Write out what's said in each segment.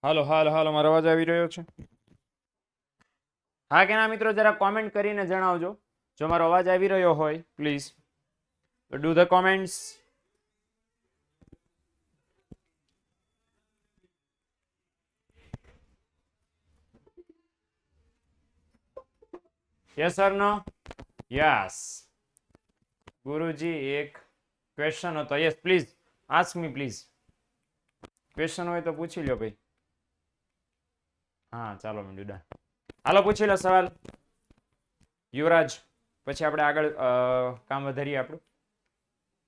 હાલો હાલો હાલો, મારો અવાજ આવી રહ્યો છે? હા કે ના મિત્રો, જરા કોમેન્ટ કરીને જણાવજો જો મારો અવાજ આવી રહ્યો હોય. Please do the comments. Yes or no? Yes. Guruji એક ક્વેશ્ચન હતો. Yes please ask me please. Question હોય તો પૂછી લો ભાઈ. હા ચાલો ડન. હાલો પૂછી લો સવાલ યુવરાજ, પછી આપણે આગળ કામ વધારીએ આપણું.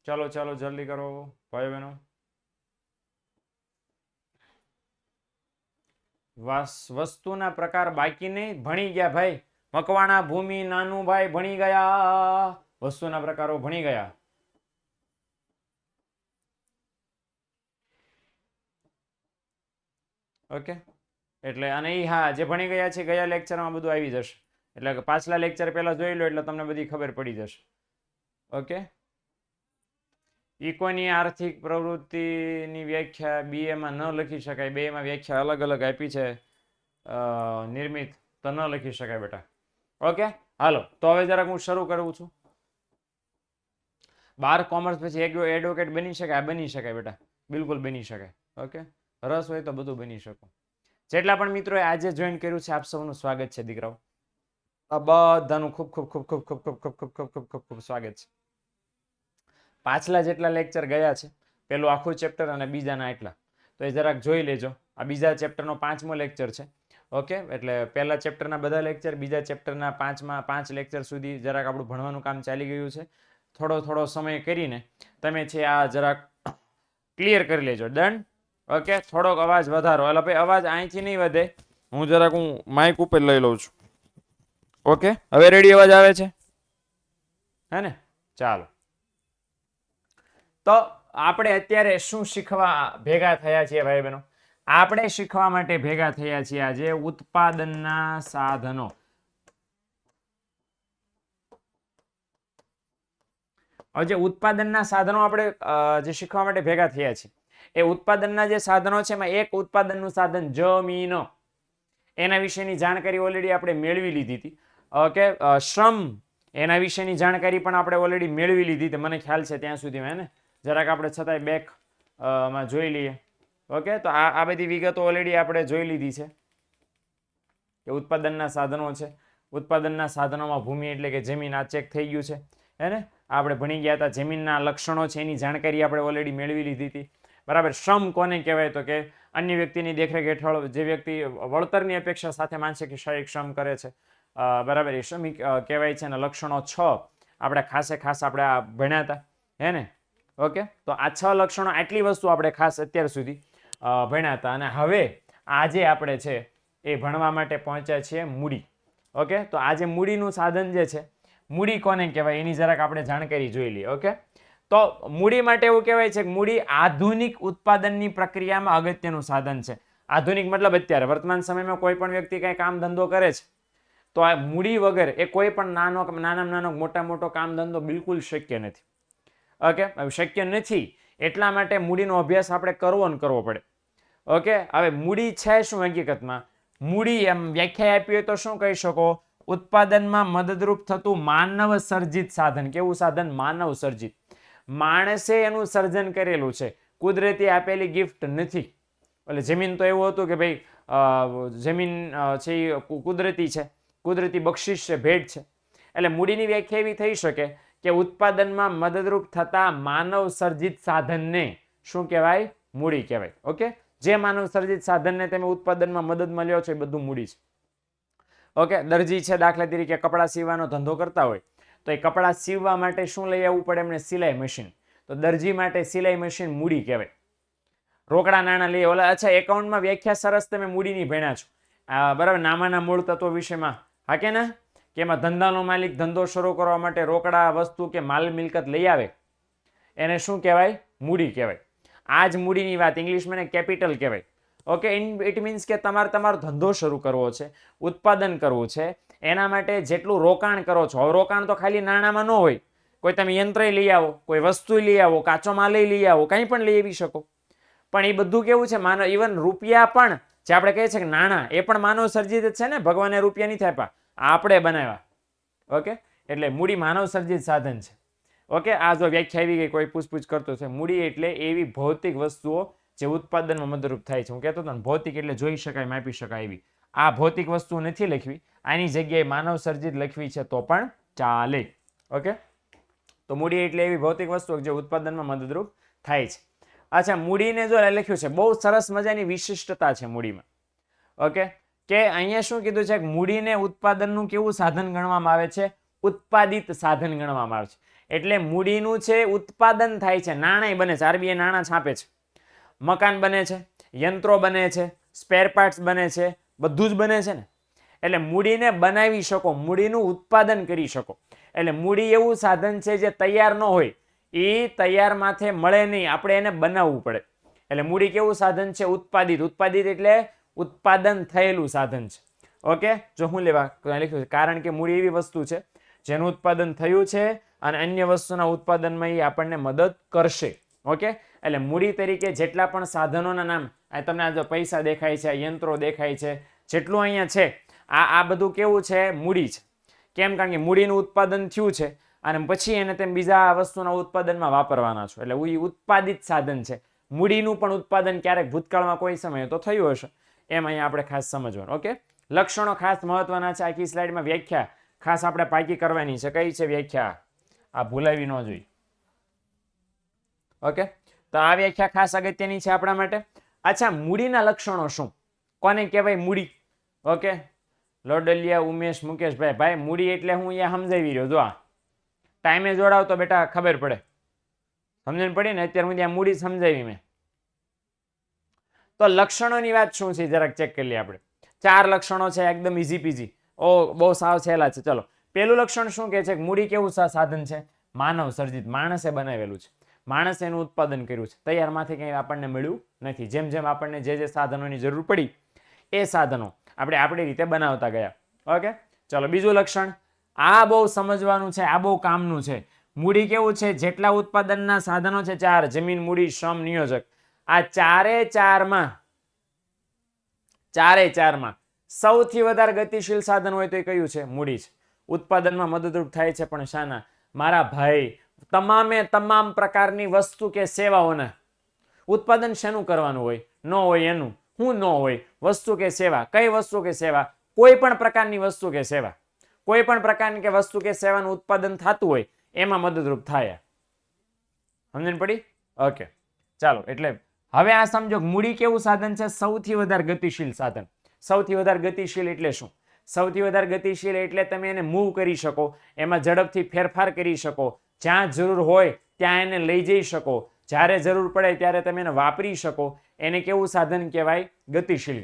ચાલો ચાલો જલ્દી કરો ભાઈઓ બહેનો. વસ્તુના પ્રકાર બાકી નહીં. ભણી ગયા ભાઈ. મકવાણા ભૂમિ નાનું ભાઈ ભણી ગયા. વસ્તુના પ્રકારો ભણી ગયા. ઓકે, એટલે અને એ હા જે ભણી ગયા છે ગયા લેક્ચરમાં બધું આવી જશે. એટલે પાછલા લેક્ચર પહેલા જોઈ લો એટલે તમને બધી ખબર પડી જશે. ઓકે, ઇકોની આર્થિક પ્રવૃત્તિની વ્યાખ્યા બીએમાં ન લખી શકાય. બેમાં વ્યાખ્યા અલગ અલગ આપી છે નિર્મિત, તો ન લખી શકાય બેટા. ઓકે હાલો, તો હવે જરાક હું શરૂ કરું છું. 12 કોમર્સ પછી એડવોકેટ બની શકાય? બની શકાય બેટા, બિલકુલ બની શકાય. ઓકે, રસ હોય તો બધું બની શકો. જેટલા પણ મિત્રોએ આજે જોઈન કર્યું છે આપ સૌનું સ્વાગત છે દીકરાઓ. આ બધાનું ખૂબ ખૂબ ખૂબ ખૂબ ખૂબ ખૂબ ખૂબ ખૂબ ખૂબ ખૂબ ખૂબ ખૂબ સ્વાગત છે. પાછલા જેટલા લેક્ચર ગયા છે, પેલું આખું ચેપ્ટર અને બીજાના એટલા, તો એ જરાક જોઈ લેજો. આ બીજા ચેપ્ટરનો 5મો લેક્ચર છે. ઓકે, એટલે પહેલા ચેપ્ટરના બધા લેક્ચર, બીજા ચેપ્ટરના 5 લેક્ચર સુધી જરાક આપણું ભણવાનું કામ ચાલી ગયું છે. થોડો થોડો સમય કરીને તમે છે આ જરાક ક્લિયર કરી લેજો. ડન. ઓકે, થોડોક અવાજ વધારો. એટલે ભાઈ અવાજ અહીંથી નહીં વધે, હું માઇક ઉપર લઈ લઉં છું. ઓકે, હવે રેડી અવાજ આવે છે? હે ને? ચાલો, તો આપણે અત્યારે શું શીખવા ભેગા થયા છીએ ભાઈ બહેનો? આપણે શીખવા માટે ભેગા થયા છીએ આજે ઉત્પાદનના સાધનો. જે ઉત્પાદનના સાધનો આપણે જે શીખવા માટે ભેગા થયા છીએ, એ ઉત્પાદનના જે સાધનો છે એમાં એક ઉત્પાદનનું સાધન જમીન, એના વિશેની જાણકારી ઓલરેડી આપણે મેળવી લીધી હતી. ઓકે, શ્રમ એના વિશેની જાણકારી પણ આપણે ઓલરેડી મેળવી લીધી હતી, મને ખ્યાલ છે ત્યાં સુધીમાં. ને જરાક આપણે છતાંય બેક માં જોઈ લઈએ. ઓકે, તો આ બધી વિગતો ઓલરેડી આપણે જોઈ લીધી છે કે ઉત્પાદનના સાધનો છે. ઉત્પાદનના સાધનોમાં ભૂમિ એટલે કે જમીન, આ ચેક થઈ ગયું છે. હે ને? આપણે ભણી ગયા હતા. જમીનના લક્ષણો છે એની જાણકારી આપણે ઓલરેડી મેળવી લીધી હતી. બરાબર. શ્રમ કોને કહેવાય? તો કે અન્ય વ્યક્તિની દેખરેખ હેઠળ જે વ્યક્તિ વળતરની અપેક્ષા સાથે માનસિક શારીરિક શ્રમ કરે છે, બરાબર, એ શ્રમિક કહેવાય છે. અને લક્ષણો 6 આપણે ખાસ આપણે આ ભણ્યા હતા. હે ને? ઓકે, તો આ 6 લક્ષણો, આટલી વસ્તુ આપણે ખાસ અત્યાર સુધી ભણ્યા હતા. અને હવે આજે આપણે છે એ ભણવા માટે પહોંચ્યા છીએ મૂડી. ઓકે, તો આજે મૂડીનું સાધન જે છે, મૂડી કોને કહેવાય એની જરાક આપણે જાણકારી જોઈ લઈએ. ઓકે, તો મૂડી માટે એવું કહેવાય છે કે મૂડી આધુનિક ઉત્પાદનની પ્રક્રિયામાં અગત્યનું સાધન છે. આધુનિક મતલબ અત્યારે વર્તમાન સમયમાં કોઈ પણ વ્યક્તિ કંઈ કામ ધંધો કરે છે તો આ મૂડી વગર એ કોઈ પણ નાનો મોટો કામ ધંધો બિલકુલ શક્ય નથી. ઓકે, શક્ય નથી, એટલા માટે મૂડીનો અભ્યાસ આપણે કરવો પડે. ઓકે, હવે મૂડી છે શું હકીકતમાં? મૂડી એમ વ્યાખ્યા આપી હોય તો શું કહી શકો? ઉત્પાદનમાં મદદરૂપ થતું માનવ સર્જિત સાધન. કેવું સાધન? માનવ સર્જિત. માણસે એનું સર્જન કરેલું છે, કુદરતી આપેલી ગિફ્ટ નથી. એટલે જમીન તો એવું હતું કે ભાઈ જમીન છે એ કુદરતી છે, કુદરતી બક્ષિસ છે, ભેટ છે. એટલે મૂડીની વ્યાખ્યા એવી થઈ શકે કે ઉત્પાદનમાં મદદરૂપ થતા માનવ સર્જિત સાધનને શું કહેવાય? મૂડી કહેવાય. ઓકે, જે માનવ સર્જિત સાધનને તમે ઉત્પાદનમાં મદદમાં લ્યો છો એ બધું મૂડી છે. ઓકે, દરજી છે દાખલા તરીકે કપડાં સીવવાનો ધંધો કરતા હોય તો એ કપડાં સીવવા માટે શું લઈ આવવું પડે એમને? સિલાઈ મશીન. તો દરજી માટે સિલાઈ મશીન મૂડી કહેવાય. રોકડા નાણાં લઈએ ઓલા. અચ્છા, એકાઉન્ટમાં વ્યાખ્યા સરસ તમે મૂડીની ભણ્યા છો, બરાબર, નામાના મૂળ તત્વો વિશેમાં. હા કે ના? કે એમાં ધંધાનો માલિક ધંધો શરૂ કરવા માટે રોકડા વસ્તુ કે માલ મિલકત લઈ આવે એને શું કહેવાય? મૂડી કહેવાય. આ જ મૂડીની વાત ઇંગ્લિશમાં એને કેપિટલ કહેવાય. ઓકે, ઇટ મીન્સ કે તમારો ધંધો શરૂ કરવો છે, ઉત્પાદન કરવું છે, એના માટે જેટલું રોકાણ કરો છો. હવે રોકાણ તો ખાલી નાણાંમાં ન હોય, કોઈ તમે યંત્ર લઈ આવો, કોઈ વસ્તુ લઈ આવો, કાચો માલ લઈ આવો, કંઈ પણ લઈ આવી શકો. પણ એ બધું કેવું છે? ઇવન રૂપિયા પણ જે આપણે કહીએ છીએ કે નાણાં એ પણ માનવ સર્જિત જ છે ને, ભગવાને રૂપિયા નથી આપ્યા, આપણે બનાવ્યા. ઓકે, એટલે મૂડી માનવ સર્જિત સાધન છે. ઓકે, આ જો વ્યાખ્યા આવી ગઈ, કોઈ પૂછપૂછ કરતો છે. મૂડી એટલે એવી ભૌતિક વસ્તુઓ જે ઉત્પાદનમાં મદદરૂપ થાય છે. હું કહેતો હતો ને ભૌતિક એટલે જોઈ શકાય, માપી શકાય એવી. આ ભૌતિક વસ્તુ નથી લખવી, આની જગ્યાએ માનવ સર્જિત લખવી છે તો પણ ચાલે. ઓકે, તો મૂડી એટલે એવી ભૌતિક વસ્તુ જે ઉત્પાદનમાં મદદરૂપ થાય છે. અચ્છા, મૂડીને જો લખ્યું છે, બહુ સરસ મજાની વિશિષ્ટતા છે મૂડીમાં. ઓકે, કે અહીંયા શું કીધું છે, મૂડીને ઉત્પાદનનું કેવું સાધન ગણવામાં આવે છે? ઉત્પાદિત સાધન ગણવામાં આવે છે. એટલે મૂડીનું છે ઉત્પાદન થાય છે, નાણાં બને છે, આરબીઆઈ નાણાં છાપે છે, મકાન બને છે, યંત્રો બને છે, સ્પેર પાર્ટ્સ બને છે, બધું જ બને છે ને. એટલે મૂડીને બનાવી શકો, મૂડીનું ઉત્પાદન કરી શકો. એટલે મૂડી એવું સાધન છે જે તૈયાર ન હોય, એ તૈયાર માથે મળે નહીં, આપણે એને બનાવવું પડે. એટલે મૂડી કેવું સાધન છે? ઉત્પાદિત. ઉત્પાદિત એટલે ઉત્પાદન થયેલું સાધન છે. ઓકે, જો હું લેવા લખ્યું છે, કારણ કે મૂડી એવી વસ્તુ છે જેનું ઉત્પાદન થયું છે અને અન્ય વસ્તુના ઉત્પાદનમાં એ આપણને મદદ કરશે. ઓકે, એટલે મૂડી તરીકે જેટલા પણ સાધનોના નામ, આ તમને આ જો પૈસા દેખાય છે, યંત્રો દેખાય છે, જેટલું અહીંયા છે, આ બધું કેવું છે? મૂડી છે. કેમ? કારણ કે મૂડીનું ઉત્પાદન થયું છે અને પછી એને તેમ બીજા વસ્તુના ઉત્પાદનમાં વાપરવાના છો, એટલે એ ઉત્પાદિત સાધન છે. મૂડીનું પણ ઉત્પાદન ક્યારેક ભૂતકાળમાં કોઈ સમયે તો થયું હશે, એમ અહીંયા આપણે ખાસ સમજવાનું. ઓકે, લક્ષણો ખાસ મહત્વના છે. આખી સ્લાઇડમાં વ્યાખ્યા ખાસ આપણે પાકી કરવાની છે. કઈ છે વ્યાખ્યા? આ ભૂલાવી ન જોઈએ. ઓકે, તો આ વ્યાખ્યા ખાસ અગત્યની છે આપણા માટે. અચ્છા, મૂડીના લક્ષણો શું? કોને કહેવાય મૂડી? ઓકે, લોડલિયા, ઉમેશ, મુકેશભાઈ, ભાઈ મૂડી એટલે હું અહીંયા સમજાવી રહ્યો. જો આ ટાઈમે જોડાવ તો બેટા ખબર પડે, સમજણ પડી ને? અત્યારે હું ત્યાં મૂડી સમજાવી મેં. તો લક્ષણોની વાત શું છે જરાક ચેક કરી લઈએ આપણે. 4 લક્ષણો છે, એકદમ ઈઝી પીજી. બહુ સાવ સહેલા છે. ચલો, પેલું લક્ષણ શું કહે છે? મૂડી કેવું સાધન છે? માનવ સર્જિત, માણસે બનાવેલું છે, માણસે એનું ઉત્પાદન કર્યું છે, તૈયારમાંથી કંઈ આપણને મળ્યું નથી. જેમ જેમ આપણને જે સાધનોની જરૂર પડી એ સાધનો આપણે આપણી રીતે બનાવતા ગયા. ઓકે, ચલો બીજું લક્ષણ, આ બહુ સમજવાનું છે, આ બહુ કામનું છે. મૂડી કેવું છે? જેટલા ઉત્પાદનના સાધનો છે 4, જમીન, મૂડી, શ્રમ, નિયોજક, આ ચારે ચારમાં સૌથી વધારે ગતિશીલ સાધન હોય તો એ કયું છે? મૂડી છે. ઉત્પાદનમાં મદદરૂપ થાય છે, પણ શાના? મારા ભાઈ, તમામે તમામ પ્રકારની વસ્તુ કે સેવાઓના ઉત્પાદન શેનું કરવાનું હોય? ન હોય એનું. શું ન હોય? વસ્તુ કે સેવા. કઈ વસ્તુ કે સેવા? કોઈ પણ પ્રકારની વસ્તુ કે સેવા, કોઈ પણ પ્રકારની કે વસ્તુ કે સેવાનું ઉત્પાદન થતું હોય એમાં મદદરૂપ થાય. સમજણ પડી? ઓકે, ચાલો. એટલે હવે આ સમજો, મૂડી કેવું સાધન છે? સૌથી વધારે ગતિશીલ સાધન. સૌથી વધારે ગતિશીલ એટલે શું? સૌથી વધારે ગતિશીલ એટલે તમે એને મૂવ કરી શકો, એમાં ઝડપથી ફેરફાર કરી શકો, જ્યાં જરૂર હોય ત્યાં એને લઈ જઈ શકો, જ્યારે જરૂર પડે ત્યારે તમે એને વાપરી શકો. એને કેવું સાધન કહેવાય? ગતિશીલ.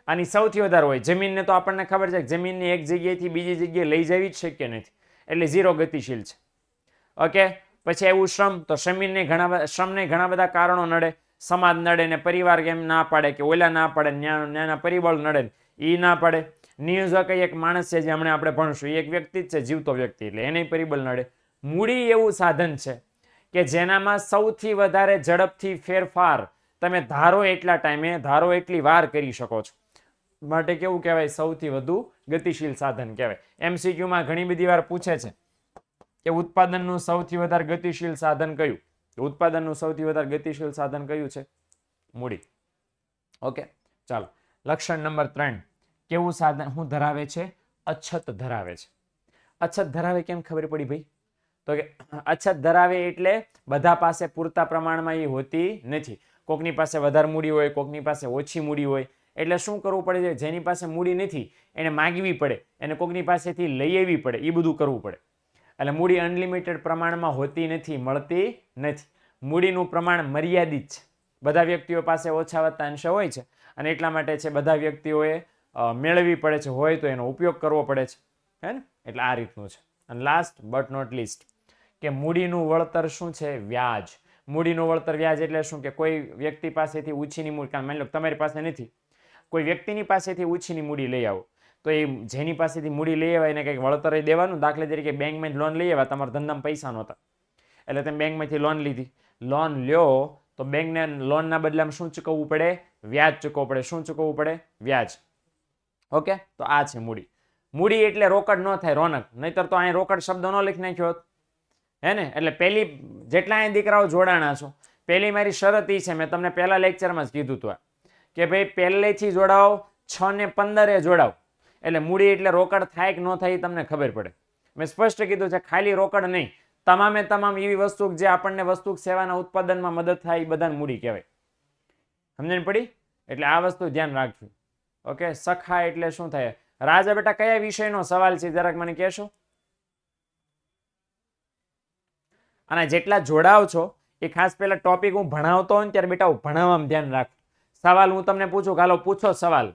આની સૌથી વધારે હોય. જમીનને તો આપણને ખબર છે કે જમીનને એક જગ્યાએથી બીજી જગ્યાએ લઈ જવી જ શક્ય નથી, એટલે 0 ગતિશીલ છે. ઓકે, પછી એવું શ્રમ, તો શ્રમને ઘણા બધા કારણો નડે. સમાજ નડે ને, પરિવાર કેમ ના પાડે, કે ઓલા ના પાડે, નાના પરિબળ નડે, એ ના પાડે. નિયોજક એક માણસ છે જે હમણાં આપણે ભણશું, એક વ્યક્તિ જ છે, જીવતો વ્યક્તિ, એટલે એને પરિબળ નડે. મૂડી એવું સાધન છે કે જેનામાં સૌથી વધારે ઝડપથી ફેરફાર તમે ધારો એટલા ટાઈમે, ધારો એટલી વાર કરી શકો છો. માટે કેવું કહેવાય? સૌથી વધુ ગતિશીલ સાધન કહેવાય. MCQમાં ઘણી બધી વાર પૂછે છે કે ઉત્પાદનનું સૌથી વધારે ગતિશીલ સાધન કયું? ઉત્પાદનનું સૌથી વધારે ગતિશીલ સાધન કયું છે? મૂડી. ઓકે, ચાલો. લક્ષણ નંબર 3, કેવું સાધન શું ધરાવે છે? અછત ધરાવે છે. અછત ધરાવે કેમ ખબર પડી ભાઈ? તો કે અછત ધરાવે એટલે બધા પાસે પૂરતા પ્રમાણમાં એ હોતી નથી. કોકની પાસે વધારે મૂડી હોય, કોકની પાસે ઓછી મૂડી હોય. એટલે શું કરવું પડે છે? જેની પાસે મૂડી નથી એને માગવી પડે, એને કોકની પાસેથી લઈ આવવી પડે, એ બધું કરવું પડે. એટલે મૂડી અનલિમિટેડ પ્રમાણમાં હોતી નથી, મળતી નથી. મૂડીનું પ્રમાણ મર્યાદિત છે. બધા વ્યક્તિઓ પાસે ઓછા વત્તા અંશે હોય છે અને એટલા માટે છે બધા વ્યક્તિઓએ મેળવવી પડે છે, હોય તો એનો ઉપયોગ કરવો પડે છે, હે ને? એટલે આ રીતનું છે. અને લાસ્ટ બટ નોટ લીસ્ટ, કે મૂડીનું વળતર શું છે? વ્યાજ. મૂડીનું વળતર વ્યાજ એટલે શું? કે કોઈ વ્યક્તિ પાસેથી ઉછીની મૂડી, માની લો તમારી પાસે નથી, કોઈ વ્યક્તિની પાસેથી ઉછીની મૂડી લઈ આવો, તો એ જેની પાસેથી મૂડી લઈ આવ્યા એને કંઈક વળતર દેવાનું. દાખલા તરીકે બેંકમાં લોન લઈ આવ્યા, તમારા ધંધામાં પૈસા નહોતા એટલે તમે બેંકમાંથી લોન લીધી. લોન લ્યો તો બેંકને લોનના બદલામાં શું ચૂકવવું પડે? વ્યાજ ચૂકવવું પડે. શું ચૂકવવું પડે? વ્યાજ. ઓકે, તો આ છે મૂડી. મૂડી એટલે રોકડ ન થાય રોનક, નહીતર તો અહીં રોકડ શબ્દ ન લખી નાખ્યો હોત. હે ને? એટલે પેલી જેટલા અહીં દીકરાઓ જોડાણા છો, પેલી મારી શરત એ છે, મેં તમને પહેલા લેક્ચરમાં જ કીધું હતું કે ભાઈ પહેલેથી જોડાઓ, 6 ને 15 જોડાઓ, એટલે મૂડી એટલે રોકડ થાય કે ન થાય એ તમને ખબર પડે. મેં સ્પષ્ટ કીધું છે, ખાલી રોકડ નહીં, તમામે તમામ એવી વસ્તુ જે આપણને વસ્તુ સેવાના ઉત્પાદનમાં મદદ થાય એ બધાને મૂડી કહેવાય. સમજણ પડી? એટલે આ વસ્તુ ધ્યાન રાખજો. ઓકે, સખા એટલે શું થાય? રાજા બેટા કયા વિષયનો સવાલ છે જરાક મને કહેશો? અને જેટલા જોડાવ છો એ ખાસ પેલા ટોપિક હું ભણાવતો હોય ને ત્યારે બેટા ભણાવવામાં ધ્યાન રાખ. સવાલ હું તમને પૂછું, હાલો પૂછો સવાલ,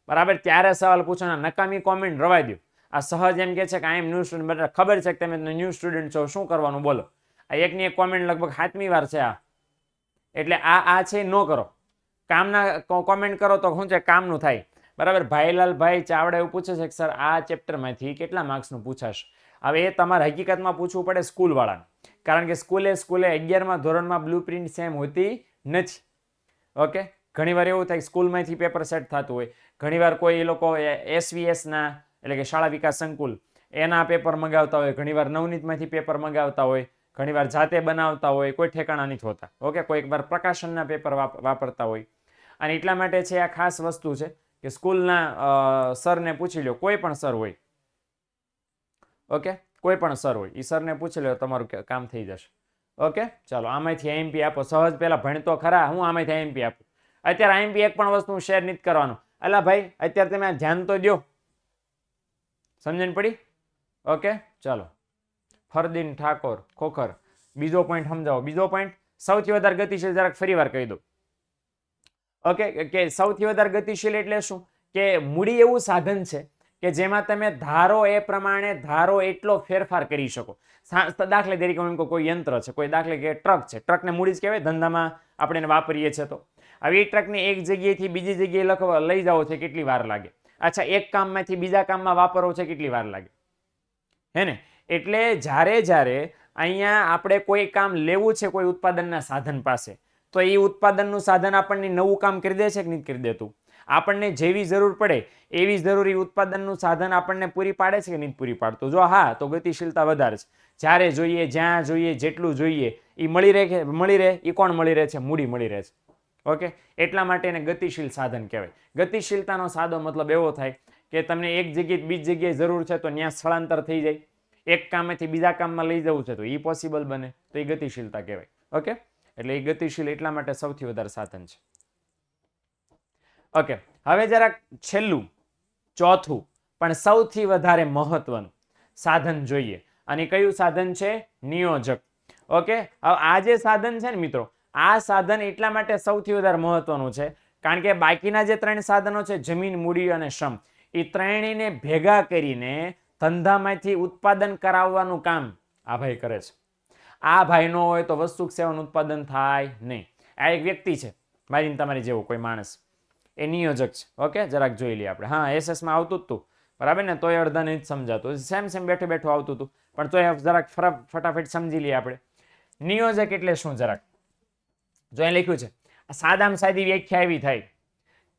બરાબર? ત્યારે સવાલ પૂછો, નકામી કોમેન્ટ રવાય દો. આ સહજ એમ કે છે કે આઈ એમ ન્યૂ સ્ટુડન્ટ, બરાબર? ખબર છે કે તમે ન્યૂ સ્ટુડન્ટ છો, શું કરવાનું બોલો? આ એકની એક કોમેન્ટ લગભગ 7મી વાર છે આ. એટલે આ છે ન કરો. કામના કોમેન્ટ કરો તો શું છે, કામનું થાય. બરાબર? ભાઈલાલભાઈ ચાવડા એવું પૂછે છે કે સર આ ચેપ્ટરમાંથી કેટલા માર્ક્સનું પૂછાશે? હવે એ તમારે હકીકતમાં પૂછવું પડે સ્કૂલવાળાને, કારણ કે સ્કૂલે 11મા ધોરણમાં બ્લુ પ્રિન્ટ સેમ હોતી નથી. ઓકે, ઘણીવાર એવું થાય સ્કૂલમાંથી પેપર સેટ થતું હોય, ઘણીવાર કોઈ એ લોકો SVSના એટલે કે શાળા વિકાસ સંકુલ એના પેપર મંગાવતા હોય, ઘણીવાર નવનીતમાંથી પેપર મંગાવતા હોય, ઘણીવાર જાતે બનાવતા હોય, કોઈ ઠેકાણા નથી હોતા. ઓકે, કોઈક વાર પ્રકાશનના પેપર વાપરતા હોય. અને એટલા માટે છે આ ખાસ વસ્તુ છે કે સ્કૂલના સરને પૂછી લો, કોઈ પણ સર હોય. ઓકે, કોઈ પણ સર હોય, એ સરને પૂછી લો, તમારું કામ થઈ જશે. ઓકે, ચાલો આમાંથી IMP આપો. સહજ પહેલા ભણતો ખરા, હું આમાંથી IMP આપું. અત્યારે IMP એક પણ વસ્તુ શેર નથી કરવાનું. અલા ભાઈ, અત્યારે તમે ધ્યાન તો દો. સમજણ પડી? ઓકે, ચાલો. ફરદીન ઠાકોર ખોખર, બીજો પોઈન્ટ સમજાવો. બીજો પોઈન્ટ, સૌથી વધારે ગતિશીલ જરાક ફરી વાર કહી દો. ઓકે, કે સૌથી વધારે ગતિશીલ એટલે શું? કે મૂડી એવું સાધન છે કે જેમાં તમે ધારો એ પ્રમાણે ધારો એટલો ફેરફાર કરી શકો. દાખલા તરીકે એમ કોઈ યંત્ર છે, કોઈ દાખલે કે ટ્રક છે, ટ્રકને મૂડી જ કહેવાય, ધંધામાં આપણે એને વાપરીએ છીએ. તો હવે એ ટ્રકને એક જગ્યાએથી બીજી જગ્યાએ લઈ જાઓ છે, કેટલી વાર લાગે? અચ્છા, એક કામમાંથી બીજા કામમાં વાપરવો છે, કેટલી વાર લાગે? હે ને? એટલે જ્યારે અહીંયા આપણે કોઈ કામ લેવું છે કોઈ ઉત્પાદનના સાધન પાસે, તો એ ઉત્પાદનનું સાધન આપણને નવું કામ કરી દે છે કે નથી કરી દેતું? આપણને જેવી જરૂર પડે એવી જરૂરી ઉત્પાદનનું સાધન આપણને પૂરી પાડે છે કે નથી પૂરી પાડતું? જો હા, તો ગતિશીલતા વધારે છે. જ્યારે જોઈએ, જ્યાં જોઈએ, જેટલું જોઈએ એ મળી રહે. એ કોણ મળી રહે છે? મૂડી મળી રહે છે. ઓકે, એટલા માટે એને ગતિશીલ સાધન કહેવાય. ગતિશીલતાનો સાદો મતલબ એવો થાય કે તમને એક જગ્યાએ બીજી જગ્યાએ જરૂર છે તો ત્યાં સ્થળાંતર થઈ જાય. એક કામમાંથી બીજા કામમાં લઈ જવું છે તો એ પોસિબલ બને, તો એ ગતિશીલતા કહેવાય. ઓકે, એટલે એ ગતિશીલ એટલા માટે સૌથી વધારે સાધન છે. ઓકે, હવે જરાક છેલ્લું, ચોથું પણ સૌથી વધારે મહત્વનું સાધન જોઈએ. અને કયું સાધન છે? નિયોજક. ઓકે, હવે આ જે સાધન છે ને મિત્રો, આ સાધન એટલા માટે સૌથી વધારે મહત્વનું છે કારણ કે બાકીના જે 3 સાધનો છે, જમીન, મૂડી અને શ્રમ, એ ત્રણેયને ભેગા કરીને ધંધામાંથી ઉત્પાદન કરાવવાનું કામ આ ભાઈ કરે છે. આ ભાઈ નો હોય તો વસ્તુ સેવાનું ઉત્પાદન થાય નહીં. આ એક વ્યક્તિ છે, મારી તમારી જેવો કોઈ માણસ, એ નિયોજક છે. ઓકે, જરાક જોઈ લઈએ આપણે. હા, SS માં આવતું જ તું, બરાબર ને? તોય અડધા નહીં સમજાતું, સેમ બેઠું બેઠું આવતું હતું, પણ તોય જરાક ફટાફટ સમજી લઈએ આપણે. નિયોજક એટલે શું? જરાક જો અહીં લખ્યું છે, સાદામાં સાદી વ્યાખ્યા એવી થાય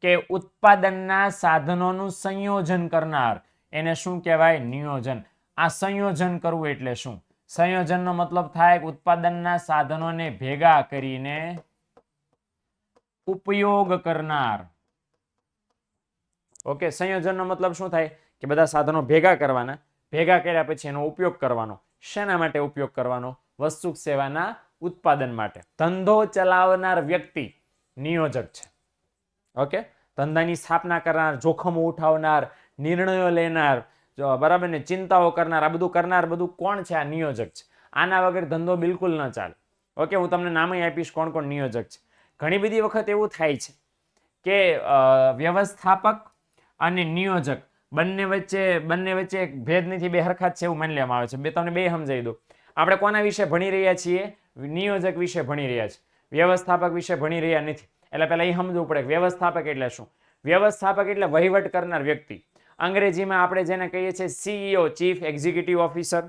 કે ઉત્પાદનના સાધનોનું સંયોજન કરનાર, એને શું કહેવાય? નિયોજન. આ સંયોજન કરવું એટલે શું? સંયોજનનો મતલબ થાય ઉત્પાદનના સાધનોને ભેગા કરીને ઉપયોગ કરનાર. ઓકે, સંયોજનનો મતલબ શું થાય? કે બધા સાધનો ભેગા કરવાના, ભેગા કર્યા પછી એનો ઉપયોગ કરવાનો. શેના માટે ઉપયોગ કરવાનો? વસ્તુ સેવાના ઉત્પાદન માટે. ધંધો ચલાવનાર વ્યક્તિ નિયોજક છે. ઓકે, ધંધાની સ્થાપના કરનાર, જોખમો ઉઠાવનાર, નિર્ણયો લેનાર, બરાબર ને, ચિંતાઓ કરનાર, આ બધું કરનાર બધું કોણ છે? આ નિયોજક છે. આના વગર ધંધો બિલકુલ ન ચાલે. ઓકે, હું તમને નામ આપીશ કોણ કોણ નિયોજક છે. ઘણી બધી વખત એવું થાય છે કે વ્યવસ્થાપક અને નિયોજક બંને વચ્ચે એક ભેદ નથી, બે હરખા જ છે એવું માની લેવામાં આવે છે. તમને બે સમજાવી દો. આપણે કોના વિશે ભણી રહ્યા છીએ? નિયોજક વિશે ભણી રહ્યા છીએ, વ્યવસ્થાપક વિશે ભણી રહ્યા નથી. એટલે પહેલા એ સમજવું પડે વ્યવસ્થાપક એટલે શું. વ્યવસ્થાપક એટલે વહીવટ કરનાર વ્યક્તિ. અંગ્રેજીમાં આપણે જેને કહીએ છીએ CEO, ચીફ એક્ઝિક્યુટિવ ઓફિસર,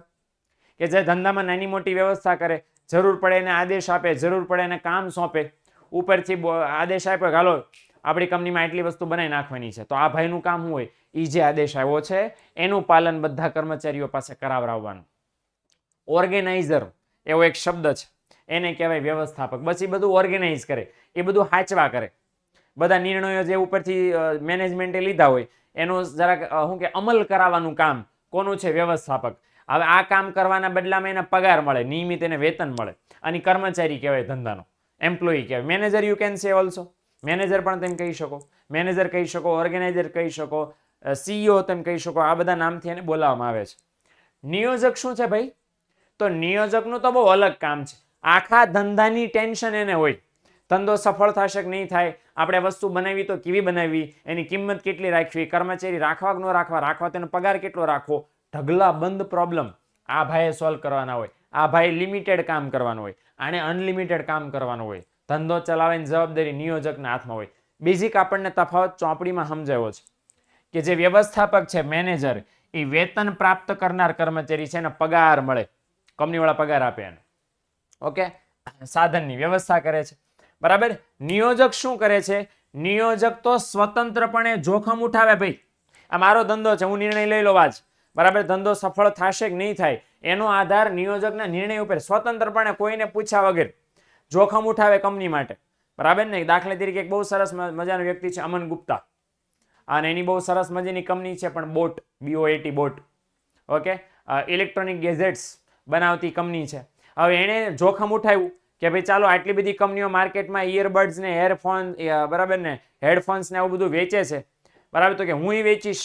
કે જે ધંધામાં નાની મોટી વ્યવસ્થા કરે, જરૂર પડે એને આદેશ આપે, જરૂર પડે એને કામ સોંપે. ઉપરથી આદેશ આપ્યો કે હાલો આપણી કંપનીમાં એટલી વસ્તુ બનાવી નાખવાની છે, તો આ ભાઈનું કામ શું હોય? એ જે આદેશ આવ્યો છે એનું પાલન બધા કર્મચારીઓ પાસે કરાવડાવવાનું. ઓર્ગેનાઇઝર એવો એક શબ્દ છે, એને કહેવાય વ્યવસ્થાપક. બસ એ બધું ઓર્ગેનાઇઝ કરે, એ બધું હાચવા કરે. બધા નિર્ણયો જે ઉપરથી મેનેજમેન્ટે લીધા હોય એનું જરાક શું કે અમલ કરાવવાનું કામ કોનું છે? વ્યવસ્થાપક. હવે આ કામ કરવાના બદલામાં એને પગાર મળે, નિયમિત એને વેતન મળે, અને કર્મચારી કહેવાય ધંધાનો, એમ્પ્લોયી કહેવાય. Manager you can say also, manager પણ તમે કહી શકો, મેનેજર કહી શકો, ઓર્ગેનાઇઝર કહી શકો, સીઈઓ તમે કહી શકો. આ બધા નામથી એને બોલાવવામાં આવે છે. નિયોજક શું છે ભાઈ? તો નિયોજકનું તો બહુ અલગ કામ છે. આખા ધંધાની ટેન્શન એને હોય. ધંધો સફળ થશે કે નહીં થાય, આપણે વસ્તુ બનાવી તો કેવી બનાવવી, એની કિંમત કેટલી રાખવી, કર્મચારી રાખવા કે ન રાખવા, રાખવા તેનો પગાર કેટલો રાખવો, ઢગલા બંધ પ્રોબ્લેમ આ ભાઈએ સોલ્વ કરવાના હોય. આ ભાઈ લિમિટેડ કામ કરવાનું હોય, આને અનલિમિટેડ કામ કરવાનું હોય. ધંધો ચલાવવાની જવાબદારી નિયોજકના હાથમાં હોય. બેઝિક આપણને તફાવત ચોપડીમાં સમજાવ્યો છે કે જે વ્યવસ્થાપક છે, મેનેજર, એ વેતન પ્રાપ્ત કરનાર કર્મચારી છે, એને પગાર મળે, કંપનીવાળા પગાર આપે એને. ઓકે, સાધનની વ્યવસ્થા કરે છે. બરાબર. નિયોજક શું કરે છે? નિયોજક તો સ્વતંત્રપણે જોખમ ઉઠાવે. ભાઈ આ મારો ધંધો છે, હું નિર્ણય લઈ લો આજ. બરાબર. ધંધો સફળ થશે કે નહીં થાય એનો આધાર નિયોજકના નિર્ણય ઉપર સ્વતંત્રપણે કોઈને પૂછ્યા વગર જોખમ ઉઠાવે કંપની માટે. બરાબર ને? દાખલા તરીકે એક બહુ સરસ મજાનો વ્યક્તિ છે અમન ગુપ્તા, અને એની બહુ સરસ મજાની કંપની છે પણ boat, BOAT boat. Okay, electronic gadgets બનાવતી કંપની છે. હવે એણે જોખમ ઉઠાવ્યું કે ભાઈ ચાલો આટલી બધી કંપનીઓ માર્કેટમાં ઇયરબડ્સ ને એરફોન, બરાબર ને, હેડફોન્સ ને આવું બધું વેચે છે. બરાબર, તો કે હું વેચીશ.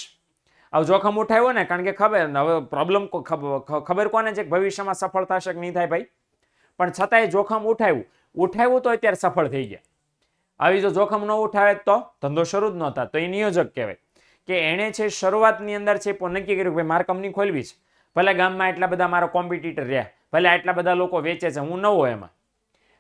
હવે જોખમ ઉઠાવ્યો ને, કારણ કે ખબર હવે પ્રોબ્લેમ ખબર કોને છે કે ભવિષ્યમાં સફળ થશે કે નહીં થાય ભાઈ, પણ છતાંય જોખમ ઉઠાવ્યું તો અત્યારે સફળ થઈ ગયા. આવી જો જોખમ ન ઉઠાવે તો ધંધો શરૂ જ ન થાય. તો એ નિયોજક કહેવાય કે એણે છે શરૂઆતની અંદર છે નક્કી કર્યું કે મારે કંપની ખોલવી છે. ભલે ગામમાં એટલા બધા મારો કોમ્પિટિટર રહ્યા, ભલે આટલા બધા લોકો વેચે છે, હું નવો એમાં,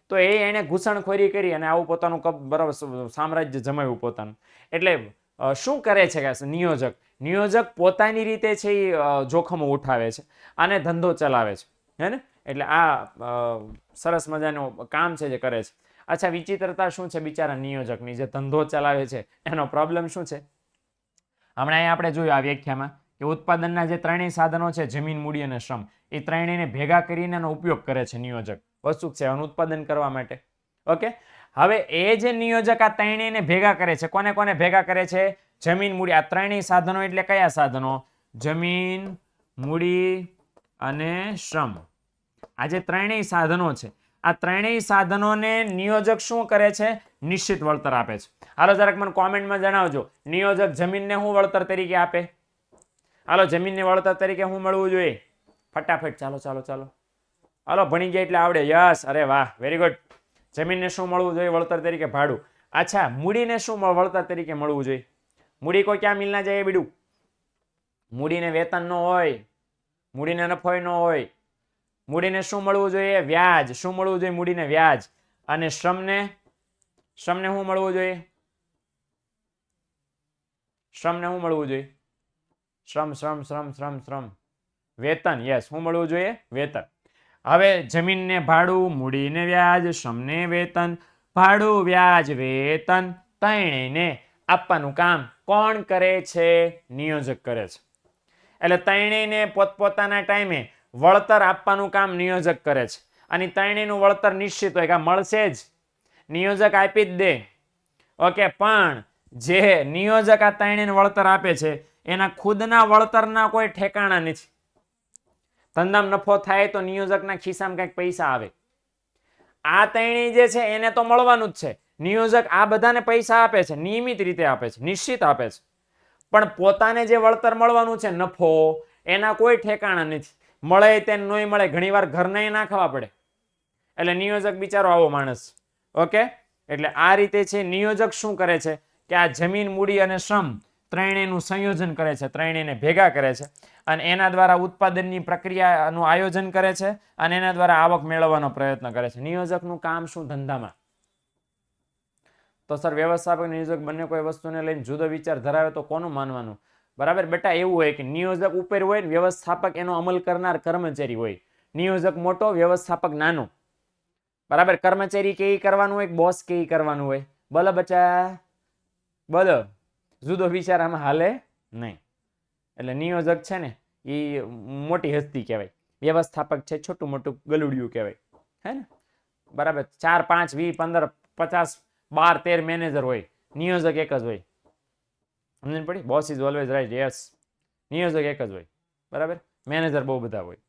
તો એણે ઘૂસણખોરી કરી અને આવું પોતાનું બરાબર સામ્રાજ્ય જમાવ્યું પોતાનું. એટલે શું કરે છે કે નિયોજક? નિયોજક પોતાની રીતે છે એ જોખમો ઉઠાવે છે અને ધંધો ચલાવે છે, હે ને? એટલે આ સરસ મજાનું કામ છે જે કરે છે. અચ્છા, વિચિત્રતા શું છે બિચારા નિયોજકની? જે ધંધો ચલાવે છે એનો પ્રોબ્લેમ શું છે? હમણાં અહીંયા આપણે જોયું આ વ્યાખ્યામાં કે ઉત્પાદનના જે ત્રણેય સાધનો છે, જમીન, મૂડી અને શ્રમ, એ ત્રણેયને ભેગા કરીને એનો ઉપયોગ કરે છે નિયોજક વસ્તુ સેવાનું ઉત્પાદન કરવા માટે. ઓકે, હવે એ જે નિયોજક આ ત્રણેયને ભેગા કરે છે, કોને કોને ભેગા કરે છે? જમીન, મૂડી. આ ત્રણેય સાધનો એટલે કયા સાધનો? જમીન, મૂડી અને શ્રમ. આ જે ત્રણેય સાધનો છે, આ ત્રણેય સાધનોને નિયોજક શું કરે છે? નિશ્ચિત વળતર આપે છે. હાલો જરાક મને કોમેન્ટમાં જણાવજો, નિયોજક જમીનને શું વળતર તરીકે આપે? હાલો, જમીનને વળતર તરીકે શું મળવું જોઈએ? ફટાફટ, ચાલો ચાલો ચાલો, હાલો, ભણી ગયા એટલે આવડે. યસ, અરે વાહ, વેરી ગુડ. જમીનને શું મળવું જોઈએ વળતર તરીકે? ભાડું. અચ્છા, મૂડીને શું વળતર તરીકે મળવું જોઈએ? મૂડી કોઈ ક્યાં મિલ ના જાય બીડું? મૂડીને વેતન ન હોય, મૂડીને નફો ન હોય. મૂડીને શું મળવું જોઈએ? વ્યાજ. શું મળવું જોઈએ? મૂડીને વ્યાજ. અને શ્રમને શું મળવું જોઈએ? શ્રમને શું મળવું જોઈએ? શ્રમ વેતન. યસ, શું મળવું જોઈએ? વેતન. હવે જમીનને ભાડું, મૂડીને વ્યાજ, શ્રમને વેતન. ભાડું, વ્યાજ, વેતન ત્રણેયને આપવાનું કામ કોણ કરે છે? નિયોજક કરે છે. એટલે ત્રણેયને પોતપોતાના ટાઈમે વળતર આપવાનું કામ નિયોજક કરે છે. અને ત્રણેયનું વળતર નિશ્ચિત હોય કે મળશે જ, નિયોજક આપી જ દે. ઓકે, પણ જે નિયોજક આ ત્રણેયને વળતર આપે છે એના ખુદના વળતરના કોઈ ઠેકાણા નથી. ધંધામાં નફો થાય તો નિયોજકના ખિસ્સામાં કંઈક પૈસા આવે. આ ત્રણેય જે છે એને તો મળવાનું જ છે. નિયોજક આ બધાને પૈસા આપે છે, નિયમિત રીતે આપે છે, નિશ્ચિત આપે છે, પણ પોતાને જે વળતર મળવાનું છે, નફો, એના કોઈ ઠેકાણા નથી. મળે તેને નહીં મળે, ઘણીવાર ઘરના નાખવા પડે. એટલે નિયોજક બિચારો આવો માણસ. ઓકે, એટલે આ રીતે છે નિયોજક શું કરે છે કે આ જમીન, મૂડી અને શ્રમ ત્રણેયનું સંયોજન કરે છે, ત્રણેયને ભેગા કરે છે અને એના દ્વારા ઉત્પાદનની પ્રક્રિયાનું આયોજન કરે છે અને એના દ્વારા આવક મેળવવાનો પ્રયત્ન કરે છે. નિયોજકનું કામ શું ધંધામાં? તો સર, વ્યવસ્થાપક નિયોજક બંને કોઈ વસ્તુને લઈને જુદો વિચાર ધરાવે તો કોનું માનવાનું? બરાબર બેટા, એવું હોય કે નિયોજક ઉપર હોય ને વ્યવસ્થાપક એનો અમલ કરનાર કર્મચારી હોય. નિયોજક મોટો, વ્યવસ્થાપક નાનો. બરાબર. કર્મચારી કે કરવાનું હોય, બોસ કે કરવાનું હોય? બોલો બચ્ચા, બોલો. જુદો વિચારામાં હાલે નહીં. એટલે નિયોજક છે ને એ મોટી હસ્તી કહેવાય, વ્યવસ્થાપક છે છોટું મોટું ગલુડિયું કહેવાય, હે ને? બરાબર. 4 5 20 15 50 12 13 મેનેજર હોય, નિયોજક એક જ હોય. સમજણ પડી? Boss is always right. Yes, નિયોજક એક જ હોય. બરાબર. મેનેજર બહુ બધા હોય.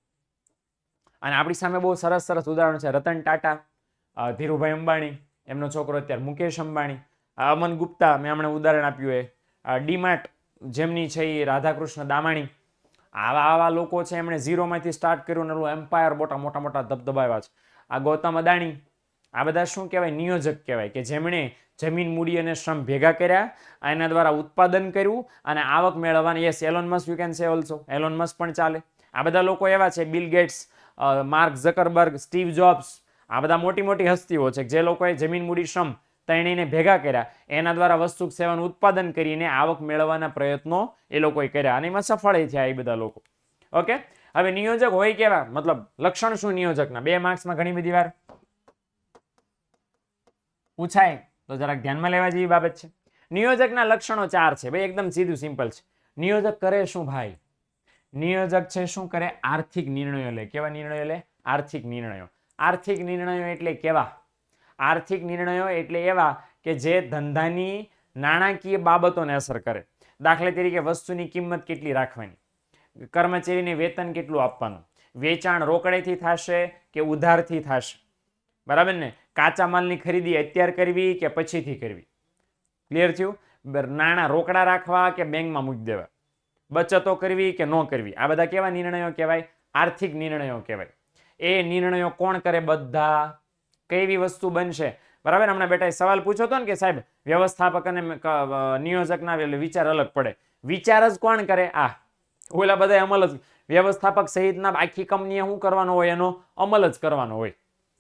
અને આપણી સામે બહુ સરસ સરસ ઉદાહરણ છે. રતન ટાટા, ધીરુભાઈ અંબાણી, એમનો છોકરો અત્યારે મુકેશ અંબાણી, અમન ગુપ્તા, મેં હમણાં ઉદાહરણ આપ્યું એ, ડીમાર્ટ જેમની છે એ રાધાકૃષ્ણ દામાણી. આવા લોકો છે, એમણે ઝીરોમાંથી સ્ટાર્ટ કર્યું ને એમ્પાયર મોટા મોટા ધબધબાવ્યા છે. આ ગૌતમ અદાણી, આ બધા શું કહેવાય? નિયોજક કહેવાય, કે જેમણે જમીન, મૂડી અને શ્રમ ભેગા કર્યા, એના દ્વારા ઉત્પાદન કર્યું અને આવક મેળવવાની. Yes, Elon Musk, you can say also, Elon Musk પણ ચાલે. આ બધા લોકો એવા છે, Bill Gates, Mark Zuckerberg, Steve Jobs, આ બધા મોટી મોટી હસ્તીઓ છે જે લોકોએ જમીન, મૂડી, શ્રમ ત્રણેયને ભેગા કર્યા, એના દ્વારા વસ્તુ સેવાનું ઉત્પાદન કરીને આવક મેળવવાના પ્રયત્નો એ લોકોએ કર્યા અને એમાં સફળ થયા એ બધા લોકો. ઓકે. હવે નિયોજક હોય કેવા, મતલબ લક્ષણ શું નિયોજકના? 2 માર્ક્સમાં ઘણી બધી વાર પૂછાય, તો જરાક ધ્યાનમાં લેવા જેવી બાબત છે. નિયોજકના લક્ષણો 4 છે ભાઈ, એકદમ સીધું સિમ્પલ છે. નિયોજક કરે શું ભાઈ? નિયોજક છે શું કરે? આર્થિક નિર્ણયો લે. કેવા નિર્ણયો લે? આર્થિક નિર્ણયો. આર્થિક નિર્ણયો એટલે કેવા? આર્થિક નિર્ણયો એટલે એવા કે જે ધંધાની નાણાકીય બાબતોને અસર કરે. દાખલા તરીકે વસ્તુની કિંમત કેટલી રાખવાની, કર્મચારીને વેતન કેટલું આપવાનું, વેચાણ રોકડેથી થશે કે ઉધારથી થશે, બરાબર ને? કાચા માલની ખરીદી અત્યારે કરવી કે પછીથી કરવી? ક્લિયર થયું? નાણાં રોકડા રાખવા કે બેંકમાં મૂકી દેવા, બચતો કરવી કે ન કરવી? આ બધા કેવા નિર્ણયો કહેવાય? આર્થિક નિર્ણયો કહેવાય. એ નિર્ણયો કોણ કરે? બધા. કેવી વસ્તુ બનશે? બરાબર. હમણાં બેટા સવાલ પૂછો હતો ને કે સાહેબ વ્યવસ્થાપક અને નિયોજકના વિચાર અલગ પડે. વિચાર જ કોણ કરે? ઓલા બધા અમલ જ. વ્યવસ્થાપક સહિતના આખી કંપનીએ શું કરવાનો હોય? એનો અમલ જ કરવાનો હોય,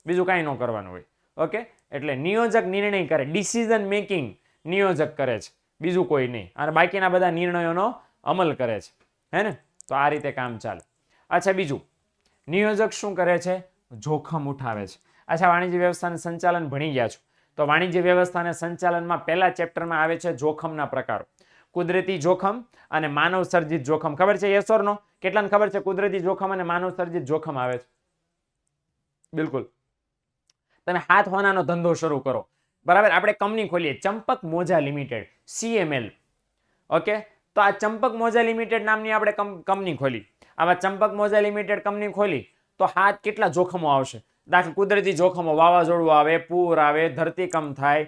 બીજું કાંઈ ન કરવાનું હોય. ઓકે. એટલે નિયોજક નિર્ણય કરે, ડિસિઝન મેકિંગ નિયોજક કરે છે, બીજું કોઈ નહીં. અને બાકીના બધા નિર્ણયોનો અમલ કરે છે, હે ને? તો આ રીતે કામ ચાલે. અચ્છા, બીજું નિયોજક શું કરે છે? જોખમ ઉઠાવે છે. અચ્છા, વાણિજ્ય વ્યવસ્થાનું સંચાલન ભણી ગયા છો તો વાણિજ્ય વ્યવસ્થાના સંચાલનમાં પહેલા ચેપ્ટરમાં આવે છે જોખમના પ્રકારો. કુદરતી જોખમ અને માનવ સર્જિત જોખમ. ખબર છે? યસ ઓર નો? કેટલાને ખબર છે કુદરતી જોખમ અને માનવ સર્જિત જોખમ આવે છે? બિલકુલ. તમે હાથ હોનાનો ધંધો શરૂ કરો, બરાબર. આપણે કંપની ખોલીએ, ચંપક મોજા લિમિટેડ, CML. ઓકે. તો આ ચંપક મોજા લિમિટેડ નામની આપણે કંપની ખોલી. આવા ચંપક મોજા લિમિટેડ કંપની ખોલી તો હાથ કેટલા જોખમો આવશે? દાખલા કુદરતી જોખમો, વાવાઝોડું આવે, પૂર આવે, ધરતીકંપ થાય,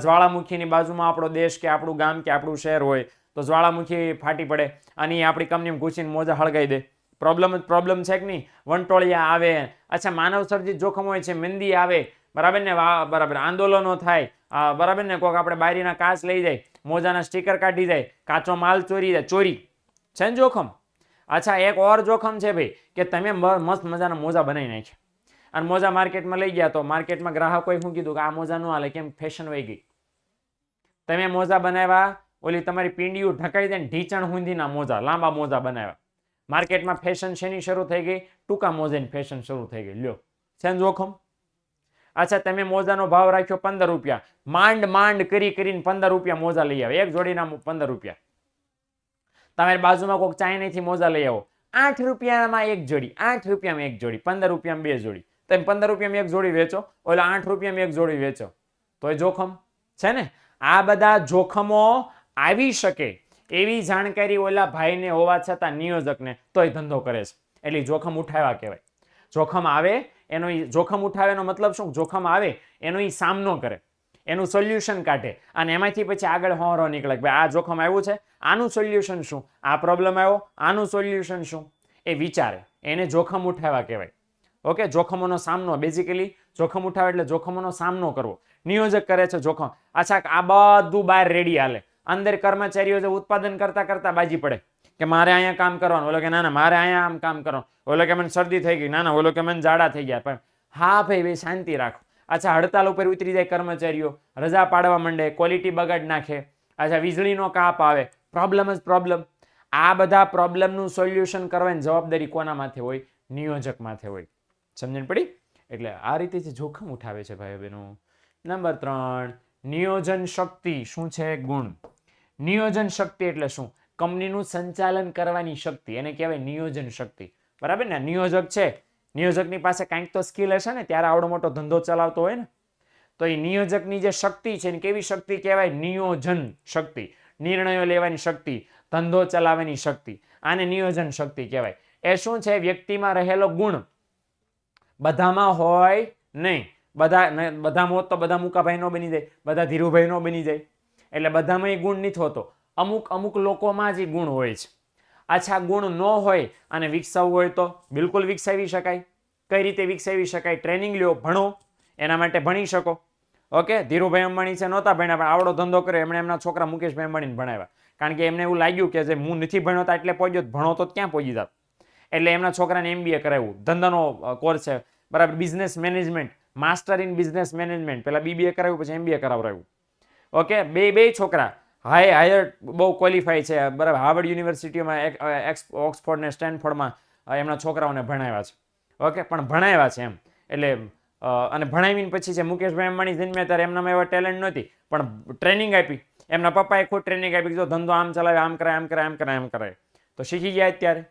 જ્વાળામુખીની બાજુમાં આપણો દેશ કે આપણું ગામ કે આપણું શહેર હોય તો જ્વાળામુખી ફાટી પડે અને એ આપણી કંપનીમાં ઘૂસીને મોજા હળગાઈ દે. પ્રોબ્લેમ છે કે નહીં? વંટોળિયા આવે. અચ્છા, માનવ સર્જિત જોખમ હોય છે, મંદી આવે, બરાબર ને? બરાબર. આંદોલનો થાય, બરાબર ને? કોઈક આપણે બારીના કાચ લઈ જાય, મોજાના સ્ટીકર કાઢી જાય, કાચો માલ ચોરી જાય, ચોરી છે ને જોખમ. અચ્છા, એક ઓર જોખમ છે ભાઈ કે તમે મસ્ત મજાના મોજા બનાવી નાખ્યા અને મોજા માર્કેટમાં લઈ ગયા તો માર્કેટમાં ગ્રાહકોએ શું કીધું કે આ મોજા ન હાલે, કેમ? ફેશન વહી ગઈ. તમે મોજા બનાવ્યા, ઓલી તમારી પીંડીયું ઢકાઈ જાય ને ઢીચણ હુંધીના મોજા, લાંબા મોજા બનાવ્યા. માર્કેટમાં ફેશન શેની શરૂ થઈ ગઈ? ટૂંકા મોજાની ફેશન શરૂ થઈ ગઈ. લ્યો, છે જોખમ. અચ્છા, તમે મોજાનો ભાવ રાખ્યો 15 રૂપિયા, માંડ કરીને 15 રૂપિયા મોજા લઈ આવે, એક જોડીના 15 રૂપિયા. તમારી બાજુમાં કોઈક ચાઇનાથી મોજા લઈ આવો, 8 રૂપિયામાં એક જોડી, 8 રૂપિયામાં એક જોડી, 15 રૂપિયામાં 2 જોડી. તમે 15 રૂપિયામાં એક જોડી વેચો, ઓલા 8 રૂપિયામાં એક જોડી વેચો, તો એ જોખમ છે ને? આ બધા જોખમો આવી શકે એવી જાણકારી ઓલા ભાઈને હોવા છતાં નિયોજકને તોય ધંધો કરે છે, એટલે જોખમ ઉઠાવ્યા કહેવાય. જોખમ આવે એનો જોખમ ઉઠાવેનો મતલબ શું? જોખમ આવે એનો સામનો કરે, એનું સોલ્યુશન કાઢે અને એમાંથી પછી આગળ હોરો નીકળે કે ભાઈ આ જોખમ આવ્યું છે, આનું સોલ્યુશન શું? આ પ્રોબ્લેમ આવ્યો, આનું સોલ્યુશન શું? એ વિચારે, એને જોખમ ઉઠાવ્યા કહેવાય. ઓકે. જોખમોનો સામનો, બેઝિકલી જોખમ ઉઠાવે એટલે જોખમોનો સામનો કરવો. નિયોજક કરે છે જોખમ. અચ્છા, આ બધું બહાર રેડી હાલે, અંદર કર્મચારીઓ જે ઉત્પાદન કરતા કરતા બાજી પડે કે મારે અહીંયા કામ કરવાનું, ઓલો કે ના ના મારે અહીંયા આમ કામ કરવાનું, ઓલો કે મને શરદી થઈ ગઈ, ના ના ઓલો કે મને ઝાડા થઈ ગયા. પણ હા ભાઈ શાંતિ રાખો. અચ્છા, હડતાલ ઉપર ઉતરી જાય કર્મચારીઓ, રજા પાડવા માંડે, ક્વોલિટી બગાડ નાખે. અચ્છા, વીજળીનો કાપ આવે, પ્રોબ્લેમ જ પ્રોબ્લેમ. આ બધા પ્રોબ્લેમનું સોલ્યુશન કરવાની જવાબદારી કોના માથે હોય? નિયોજક માથે હોય. સમજણ પડી? એટલે આ રીતે જે જોખમ ઉઠાવે છે ભાઈ બહેનો. નંબર 3, નિયોજન શક્તિ. શું છે? ગુણ. નિયોજન શક્તિ એટલે શું? કંપનીનું સંચાલન કરવાની શક્તિ, એને કહેવાય નિયોજન શક્તિ. બરાબર ને? નિયોજક છે, નિયોજકની પાસે કંઈક તો સ્કિલ હશે ને, ત્યારે આવડો મોટો ધંધો ચલાવતો હોય ને. તો એ નિયોજકની જે શક્તિ છે, કેવી શક્તિ કહેવાય? નિયોજન શક્તિ. નિર્ણયો લેવાની શક્તિ, ધંધો ચલાવવાની શક્તિ, આને નિયોજન શક્તિ કહેવાય. એ શું છે? વ્યક્તિમાં રહેલો ગુણ. બધામાં હોય નહીં. બધા હોત તો બધા મુકાભાઈ નો બની જાય, બધા ધીરુભાઈ નો બની જાય. એટલે બધામાં એ ગુણ નથી હોતો. અમુક લોકોમાં જ એ ગુણ હોય છે. અચ્છા, ગુણ ન હોય અને વિકસાવવું હોય તો બિલકુલ વિકસાવી શકાય. કઈ રીતે વિકસાવી શકાય? ટ્રેનિંગ લ્યો, ભણો, એના માટે ભણી શકો. ઓકે, ધીરુભાઈ અંબાણી છે, નહોતા ભણ્યા પણ આવડો ધંધો કર્યો. એમણે એમના છોકરા મુકેશભાઈ અંબાણીને ભણાવ્યા. કારણ કે એમને એવું લાગ્યું કે જે હું નથી ભણ્યો તો એટલે પહોંચ્યો, ભણો તો ક્યાં પહોંચી જાત. એટલે એમના છોકરાને MBA કરાવ્યું. ધંધાનો કોર્સ છે, બરાબર. Business management, master in business management. પહેલા BBA કરાવ્યું, પછી MBA કરાવરાવ્યું. ઓકે, બે છોકરા હાયર બહુ ક્વોલિફાય છે, બરાબર. હાર્વર્ડ યુનિવર્સિટીમાં, ઓક્સફોર્ડ ને સ્ટેનફોર્ડમાં એમના છોકરાઓને ભણાવ્યા છે. ઓકે, પણ ભણાવ્યા છે એમ. એટલે અને ભણાવીને પછી છે મુકેશભાઈ અંબાણી જન્મ્યા ત્યારે એમનામાં એવા ટેલેન્ટ નહોતી, પણ ટ્રેનિંગ આપી. એમના પપ્પાએ ખુદ ટ્રેનિંગ આપી, જો ધંધો આમ ચલાવે, આમ કરાય, આમ કરાય, આમ કરાય, આમ કરાય, તો શીખી ગયા અત્યારે.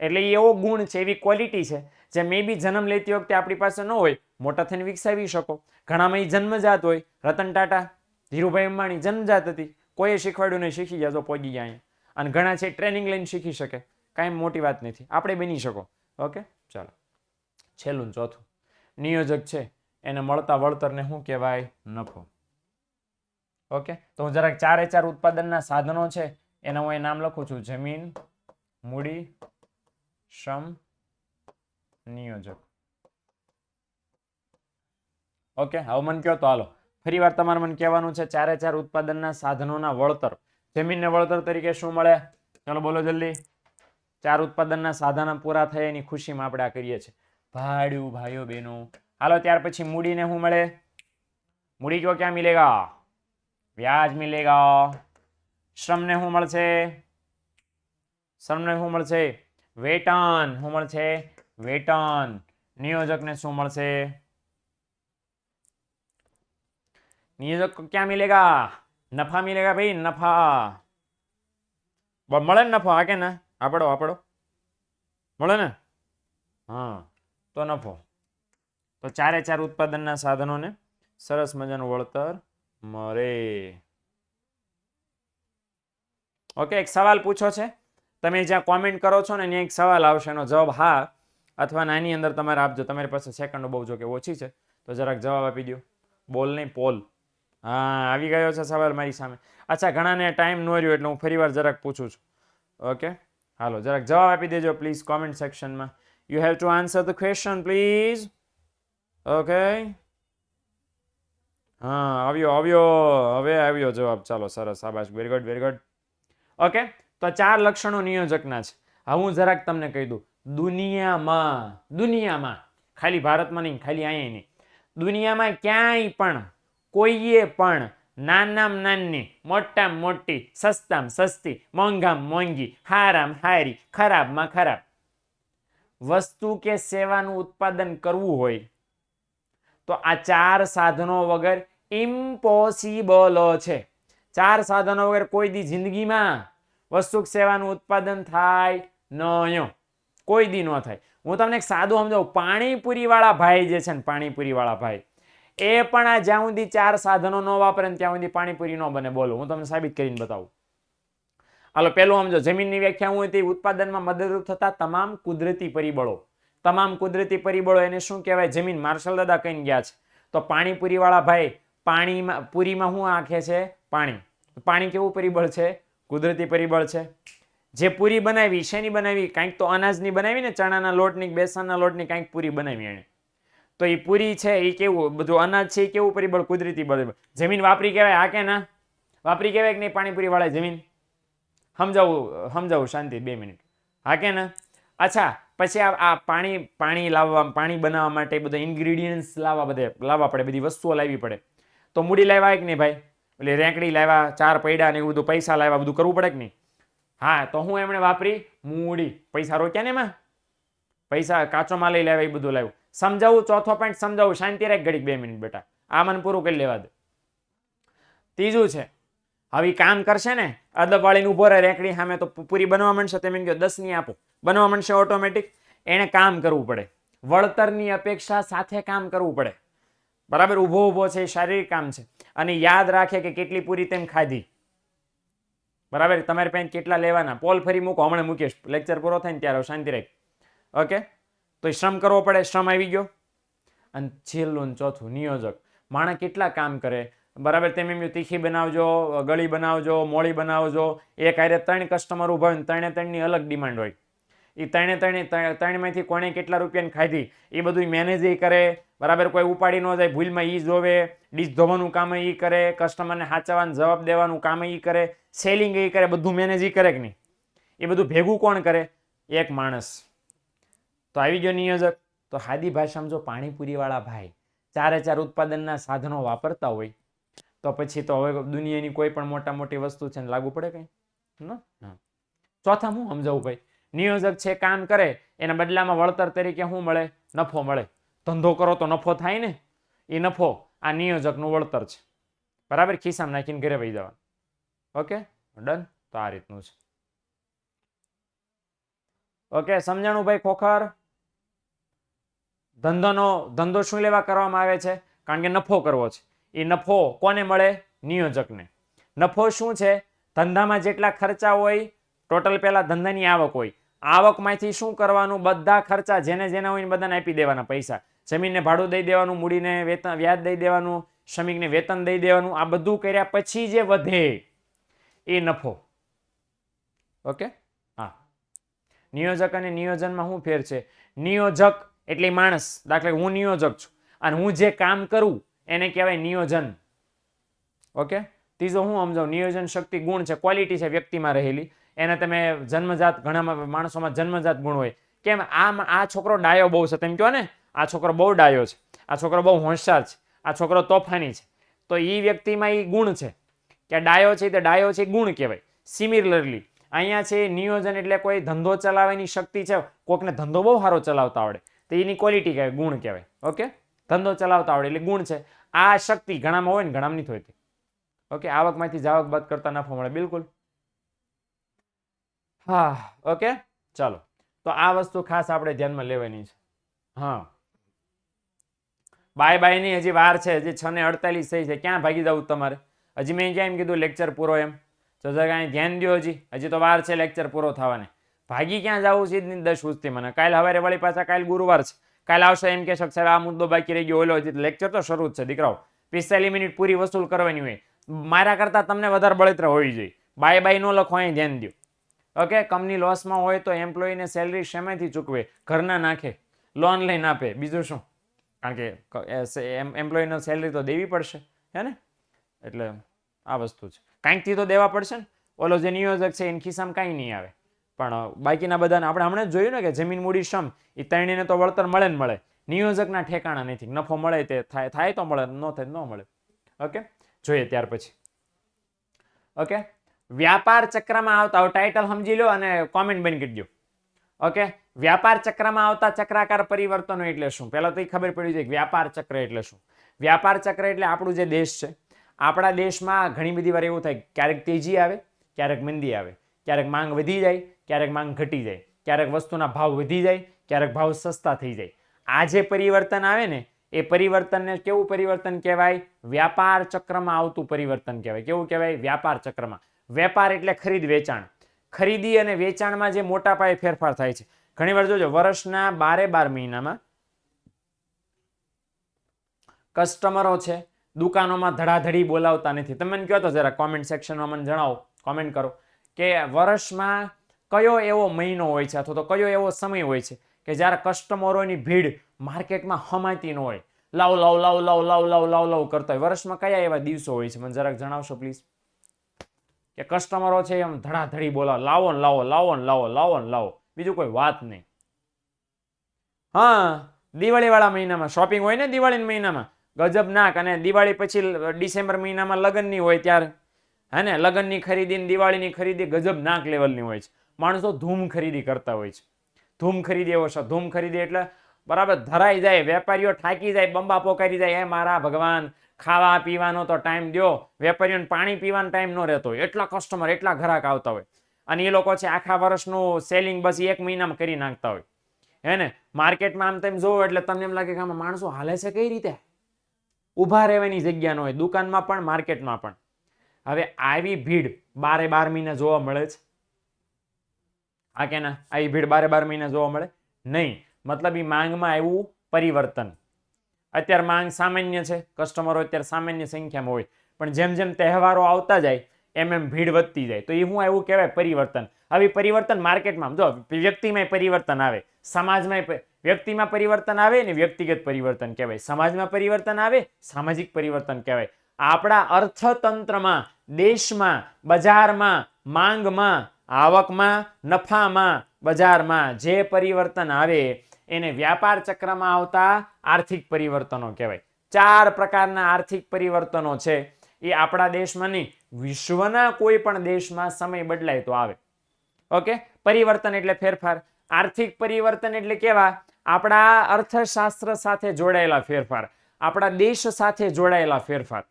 એટલે એ એવો ગુણ છે, એવી ક્વોલિટી છે જે મે બી જન્મ લેતી વખતે આપણી પાસે ન હોય, મોટા થઈને વિકસાવી શકો. ઘણામાં એ જન્મજાત હોય. રતન ટાટા, ધીરુભાઈ અંબાણી જન્મજાત હતી, કોઈએ શીખવાડ્યું નહીં, શીખી ગયા, તો પહોંચી ગયા અહીંયા. અને ઘણા છે ટ્રેનિંગ લઈને શીખી શકે, કાંઈ મોટી વાત નથી. આપણે બની શકો. ઓકે, ચાલો. છેલ્લું ચોથું, નિયોજક છે એને મળતા વળતરને શું કહેવાય? નફો. ઓકે, તો હું જરાક 4 ઉત્પાદનના સાધનો છે એના હું નામ લખું છું. જમીન, મૂડી, શ્રમ, નિયોજક. ઓકે, હવે મને કહો તો હાલો ફરી વાર તમારે મને કહેવાનું છે 4 ઉત્પાદનના સાધનોના વળતર. જમીનને વળતર તરીકે શું મળે? ચાલો બોલો જલ્દી. 4 ઉત્પાદનના સાધનો પૂરા થાય એની ખુશીમાં આપણે આ કરીએ છીએ. ભાડું ભાઈઓ બહેનો. હાલો, ત્યાર પછી મૂડીને શું મળે? મૂડી को क्या मिलेगा? વ્યાજ मिलेगा. શ્રમને શું મળશે? શ્રમને શું મળશે? વેતન. શું મળશે? વેતન. નિયોજકને શું મળશે? नियोजक को क्या मिलेगा? नफा मिलेगा भाई, नफा. મળે ને નફો? હા કે ના? આપડો મળે ને? હા, તો નફો. તો 4 ઉત્પાદનના સાધનોને સરસ મજાનું વળતર મળે. ઓકે, એક સવાલ પૂછો છે, તમે જ્યાં કોમેન્ટ કરો છો ને ત્યાં એક સવાલ આવશે, એનો જવાબ હા અથવા નાની અંદર તમારે આપજો. તમારી પાસે સેકન્ડો બહુ જો કે ઓછી છે તો જરાક જવાબ આપી દો. બોલ નહીં, પોલ. હા, આવી ગયો છે સવાલ મારી સામે. અચ્છા, ઘણાને ટાઈમ ન રહ્યો એટલે હું ફરી વાર જરાક પૂછું છું. ઓકે, હાલો, જરાક જવાબ આપી દેજો પ્લીઝ કોમેન્ટ સેક્શનમાં. You have to answer the question please. Okay, હા, આવ્યો, હવે આવ્યો જવાબ. ચાલો, સરસ, શાબાશ, very good, very good. Okay, તો 4 લક્ષણો નિયોજકના છે. હવે હું જરાક તમને કહી દઉં. દુનિયામાં ખાલી ભારતમાં નહીં, ખાલી અહીંયા નહીં, દુનિયામાં ક્યાંય પણ કોઈએ પણ નાનામાં નાની, મોટામાં મોટી, સસ્તામાં સસ્તી, મોંઘામાં મોંઘી, હારામાં હારી, ખરાબમાં ખરાબ વસ્તુ કે સેવાનું ઉત્પાદન કરવું હોય તો આ 4 સાધનો વગર ઇમ્પોસિબલ છે. 4 સાધનો વગર કોઈ દી જિંદગીમાં વસ્તુ કે સેવાનું ઉત્પાદન થાય નહીં, કોઈ દી ન થાય. હું તમને એક સાદું સમજાવું. પાણીપુરી વાળા ભાઈ જે છે ને, પાણીપુરી વાળા ભાઈ, એ પણ આ જ્યાં સુધી 4 સાધનો ન વાપરે ને ત્યાં સુધી પાણીપુરી ન બને. બોલો, હું તમને સાબિત કરીને બતાવું. હાલો, પેલું સમજો. જમીનની વ્યાખ્યા હું હતી, ઉત્પાદનમાં મદદરૂપ થતા તમામ કુદરતી પરિબળો. તમામ કુદરતી પરિબળો એને શું કહેવાય? જમીન. માર્શલ દાદા કહીને ગયા છે. તો પાણીપુરી વાળા ભાઈ પાણીમાં, પૂરીમાં શું આંખે છે? પાણી. પાણી કેવું પરિબળ છે? કુદરતી પરિબળ છે. જે પૂરી બનાવી, શેની બનાવી? કાંઈક તો અનાજની બનાવી ને, ચણાના લોટની, બેસનના લોટની કાંઈક પૂરી બનાવી એને. તો એ પૂરી છે એ કેવું બધું અનાજ છે, એ કેવું પરિબળ? કુદરતી પરિબળ. જમીન વાપરી કહેવાય? હા કે ના? વાપરી કહેવાય કે નહીં? પાણીપુરી વાળા જમીન. સમજાવું શાંતિ 2 મિનિટ. હા કે ના? અચ્છા, પછી આ પાણી લાવવા, પાણી બનાવવા માટે બધા ઇન્ગ્રીડિયન્ટ્સ લાવવા પડે, બધી વસ્તુઓ લાવવી પડે. તો મૂડી લાવ્યા કે નહીં ભાઈ? એટલે રેંકડી લાવ્યા, 4 પૈડા ને એવું બધું, પૈસા લાવ્યા, બધું કરવું પડે કે નહીં? હા, તો હું એમણે વાપરી મૂડી. પૈસા રોક્યા ને એમાં? પૈસા, કાચો માલ લઈ લાવ્યા, એ બધું લાવ્યું. સમજાવું, ચોથો પોઈન્ટ સમજાવું, શાંતિ રાખ ઘડીક 2 મિનિટ બેટા, આ મને પૂરું કરી લેવા દે. ત્રીજું છે, હવે કામ કરશે ને, અદબ વાળીને ઉભો રહે રેકડી સામે, તો પૂરી બનવા માંડશે. તમે કહો 10 ની આપો, બનવા માંડશે ઓટોમેટિક. એને કામ કરવું પડે, વળતરની અપેક્ષા સાથે કામ કરવું પડે. બરાબર, ઊભો ઊભો છે, શારીરિક કામ છે. અને યાદ રાખે કે કેટલી પૂરી તેમ ખાધી. બરાબર, તમારે પાસે કેટલા લેવાના. પોલ ફરી મૂકો, હમણાં મૂકીશ, લેક્ચર પૂરો થાય ને ત્યારે, શાંતિ રાખ. ઓકે, તો શ્રમ કરવો પડે, શ્રમ આવી ગયો. અને છેલ્લું ચોથું નિયોજક. માણસ કેટલા કામ કરે. બરાબર, તમે એમ તીખી બનાવજો, ગળી બનાવજો, મોળી બનાવજો. એક હારે 3 કસ્ટમર ઉભા હોય, 3ની અલગ ડિમાન્ડ હોય. એ ત્રણમાંથી કોણે કેટલા રૂપિયાની ખાધી એ બધું મેનેજ કરે. બરાબર, કોઈ ઉપાડી ન જાય ભૂલમાં એ જોવે, ડીશ ધોવાનું કામ એ કરે, કસ્ટમરને સાચવવાનું જવાબ દેવાનું કામ એ કરે, સેલિંગ એ કરે, બધું મેનેજ કરે કે નહીં? એ બધું ભેગું કોણ કરે? એક માણસ. તો આવી ગયો નિયોજક. તો સાદી ભાષામાં જો પાણીપુરીવાળા ભાઈ 4 ઉત્પાદનના સાધનો વાપરતા હોય તો પછી તો હવે દુનિયાની કોઈ પણ મોટી વસ્તુ છે ને લાગુ પડે કઈ? ચોથા હું સમજાવું ભાઈ, નિયોજક છે કામ કરે, એના બદલામાં વળતર તરીકે શું મળે? નફો મળે. ધંધો કરો તો નફો થાય ને, એ નફો આ નિયોજકનું વળતર છે. બરાબર, ખિસ્સામાં નાખીને ઘરે વહી જવાનું. Okay, done. તો આ રીતનું છે. ઓકે, સમજાણું ભાઈ ખોખર? ધંધો શું લેવા કરવામાં આવે છે? કારણ કે નફો કરવો છે. એ નફો કોને મળે? નિયોજકને. નફો શું છે? ધંધામાં જેટલા ખર્ચા હોય, ટોટલ પેલા ધંધાની આવક હોય, આવકમાંથી શું કરવાનું? બધા ખર્ચા જેને જેના હોય બધાને આપી દેવાના પૈસા. જમીનને ભાડું દઈ દેવાનું, મૂડીને વેતન વ્યાજ દઈ દેવાનું, શ્રમિકને વેતન દઈ દેવાનું. આ બધું કર્યા પછી જે વધે એ નફો. ઓકે, હા. નિયોજક અને નિયોજનમાં શું ફેર છે? નિયોજક એટલે માણસ. દાખલા હું નિયોજક છું અને હું જે કામ કરું એને કહેવાય નિયોજન. ઓકે, ત્રીજો હું સમજાવું, નિયોજન શક્તિ ગુણ છે, ક્વોલિટી છે વ્યક્તિમાં રહેલી. એને તમે જન્મજાત, ઘણા માણસોમાં જન્મજાત ગુણ હોય. કેમ? આ છોકરો ડાયો બહુ છે, તેમ કહો ને આ છોકરો બહુ ડાયો છે, આ છોકરો બહુ હોશિયાર છે, આ છોકરો તોફાની છે. તો એ વ્યક્તિમાં એ ગુણ છે કે ડાયો છે, તે ડાયો છે ગુણ કહેવાય. સિમિલરલી અહીંયા છે નિયોજન એટલે કોઈ ધંધો ચલાવવાની શક્તિ છે. કોકને ધંધો બહુ સારો ચલાવતા આવડે તો એની ક્વોલિટી કહેવાય, ગુણ કહેવાય. ઓકે, ધંધો ચલાવતા આવડે એટલે ગુણ છે. આ શક્તિ ઘણામાં હોય ને ઘણામાં નથી હોતી. ઓકે, આવકમાંથી જાવક બાદ કરતા નફો મળે. બિલકુલ. હા, ઓકે, ચાલો. તો આ વસ્તુ ખાસ આપણે ધ્યાનમાં લેવાની છે. હા, બાય બાય ની હજી વાર છે, હજી 6:48 થઈ છે. ક્યાં ભાગી જવું તમારે? હજી મેં ક્યાં એમ કીધું લેક્ચર પૂરો એમ? તો કાંઈ ધ્યાન દો, હજી તો વાર છે લેક્ચર પૂરો થવાને. ભાગી ક્યાં જવું? સીધી 10 પૂછતી મને. કાલે સવારે વળી પાછા, કાલે ગુરુવાર છે, કાલે આવશે એમ કે સાહેબ આ મુદ્દો બાકી રહી ગયો, ઓલો. હજી લેક્ચર તો શરૂ જ છે દીકરાઓ. 45 મિનિટ પૂરી વસૂલ કરવાની હોય. મારા કરતા તમને વધારે બળતરા હોવી જોઈએ. બાય બાય નો લખો, અહીં ધ્યાન દો. ઓકે, કંપની લોસમાં હોય તો એમ્પ્લોયીને સેલરી શેમાંથી ચૂકવે? ઘરના નાખે, લોન લઈને આપે, બીજું શું? કારણ કે એમ્પ્લોયીને સેલરી તો દેવી પડશે, હે ને? એટલે આ વસ્તુ છે, કાંઈકથી તો દેવા પડશે ને. ઓલો જે નિયોજક છે એની ખિસ્સામાં કાંઈ નહીં આવે, પણ બાકીના બધાને આપણે હમણાં જ જોયું ને કે જમીન મૂડી શ્રમ એ ત્રણેયને તો વળતર મળે ને મળે. નિયોજકના ઠેકાણા નથી. નફો મળે તે થાય તો મળે, ન થાય ન મળે. ઓકે, જોઈએ ત્યાર પછી. ઓકે, વ્યાપાર ચક્રમાં આવતા ટાઇટલ સમજી લો અને કોમેન્ટ બંધ કરી દો. ઓકે, વ્યાપાર ચક્રમાં આવતા ચક્રાકાર પરિવર્તનો એટલે શું? પહેલા તો એ ખબર પડી જાય કે વ્યાપાર ચક્ર એટલે શું. વ્યાપાર ચક્ર એટલે આપણું જે દેશ છે, આપણા દેશમાં ઘણી બધી વાર એવું થાય, ક્યારેક તેજી આવે, ક્યારેક મંદી આવે, ક્યારેક માંગ વધી જાય, ક્યારેક માંગ ઘટી જાય, ક્યારેક વસ્તુના ભાવ વધી જાય, ક્યારેક ભાવ સસ્તા થઈ જાય. આ જે પરિવર્તન આવે ને એ પરિવર્તનને કેવું પરિવર્તન કહેવાય? વ્યાપાર ચક્રમાં આવતું પરિવર્તન કહેવાય. કેવું કહેવાય? વ્યાપાર ચક્રમાં. વેપાર એટલે ખરીદ વેચાણ. ખરીદી અને વેચાણમાં જે મોટા પાયે ફેરફાર થાય છે. ઘણી વાર જોજો, વર્ષના 12 મહિનામાં કસ્ટમરો છે દુકાનોમાં ધડાધડી બોલાવતા નથી. તમે મને કહો તો જરા કોમેન્ટ સેક્શનમાં મને જણાવો, કોમેન્ટ કરો કે વર્ષમાં કયો એવો મહિનો હોય છે અથવા તો કયો એવો સમય હોય છે કે જ્યારે કસ્ટમરોની ભીડ માર્કેટમાં હમાતી ન હોય, લાવ લાવ લાવ લાવ લાવ લાવ લાવ લાવ કરતા હોય. વર્ષમાં કયા એવા દિવસો હોય છે? મને જરાક જણાવશો પ્લીઝ. કે કસ્ટમરો છે એમ ધડાધડી બોલાવો, લાવો ને લાવો, લાવો ને લાવો, લાવો ને લાવો, બીજું કોઈ વાત નહીં. હા, દિવાળી વાળા મહિનામાં શોપિંગ હોય ને, દિવાળીના મહિનામાં ગજબ નાક. અને દિવાળી પછી ડિસેમ્બર મહિનામાં લગ્નની હોય ત્યારે, હે ને, લગ્નની ખરીદી ને દિવાળીની ખરીદી ગજબ નાક લેવલની હોય છે. માણસો ધૂમ ખરીદી કરતા હોય છે. ધૂમ ખરીદી એવો છે. ધૂમ ખરીદી એટલે બરાબર ધરાઈ જાય, વેપારીઓ થાકી જાય, બંબા પોકારી જાય, એ મારા ભગવાન ખાવા પીવાનો તો ટાઈમ દો. વેપારીઓને પાણી પીવાનો ટાઈમ ન રહેતો હોય, એટલા કસ્ટમર, એટલા ગ્રાહક આવતા હોય, અને એ લોકો છે આખા વર્ષનું સેલિંગ બસ 1 મહિનામાં કરી નાખતા હોય. હે ને? માર્કેટમાં આમ તેમ જોવો એટલે તમને એમ લાગે કે આમાં માણસો હાલે છે કઈ રીતે, ઊભા રહેવાની જગ્યા ન હોય, દુકાનમાં પણ માર્કેટમાં પણ. હવે આવી ભીડ 12 મહિના જોવા મળે છે? હા કે ના? આવી ભીડ 12 મહિના જોવા મળે નહીં. મતલબ એ માંગમાં આવ્યું પરિવર્તન. અત્યારે માંગ સામાન્ય છે, કસ્ટમરો અત્યારે સામાન્ય સંખ્યામાં હોય, પણ જેમ જેમ તહેવારો આવતા જાય એમ એમ ભીડ વધતી જાય. તો એ શું એવું કહેવાય? પરિવર્તન. હવે પરિવર્તન માર્કેટમાં જો વ્યક્તિમાં પરિવર્તન આવે, સમાજમાં વ્યક્તિમાં પરિવર્તન આવે ને વ્યક્તિગત પરિવર્તન કહેવાય, સમાજમાં પરિવર્તન આવે સામાજિક પરિવર્તન કહેવાય. આપણા અર્થતંત્રમાં, દેશમાં, બજારમાં, માંગમાં, આવકમાં, નફામાં, બજારમાં જે પરિવર્તન આવે એને વ્યાપાર ચક્રમાં આવતા આર્થિક પરિવર્તનો કહેવાય. 4 પ્રકારના આર્થિક પરિવર્તનો છે. એ આપણા દેશમાં નહીં, વિશ્વના કોઈ પણ દેશમાં સમય બદલાય તો આવે. ઓકે, પરિવર્તન એટલે ફેરફાર. આર્થિક પરિવર્તન એટલે કેવા? આપણા અર્થશાસ્ત્ર સાથે જોડાયેલા ફેરફાર, આપણા દેશ સાથે જોડાયેલા ફેરફાર.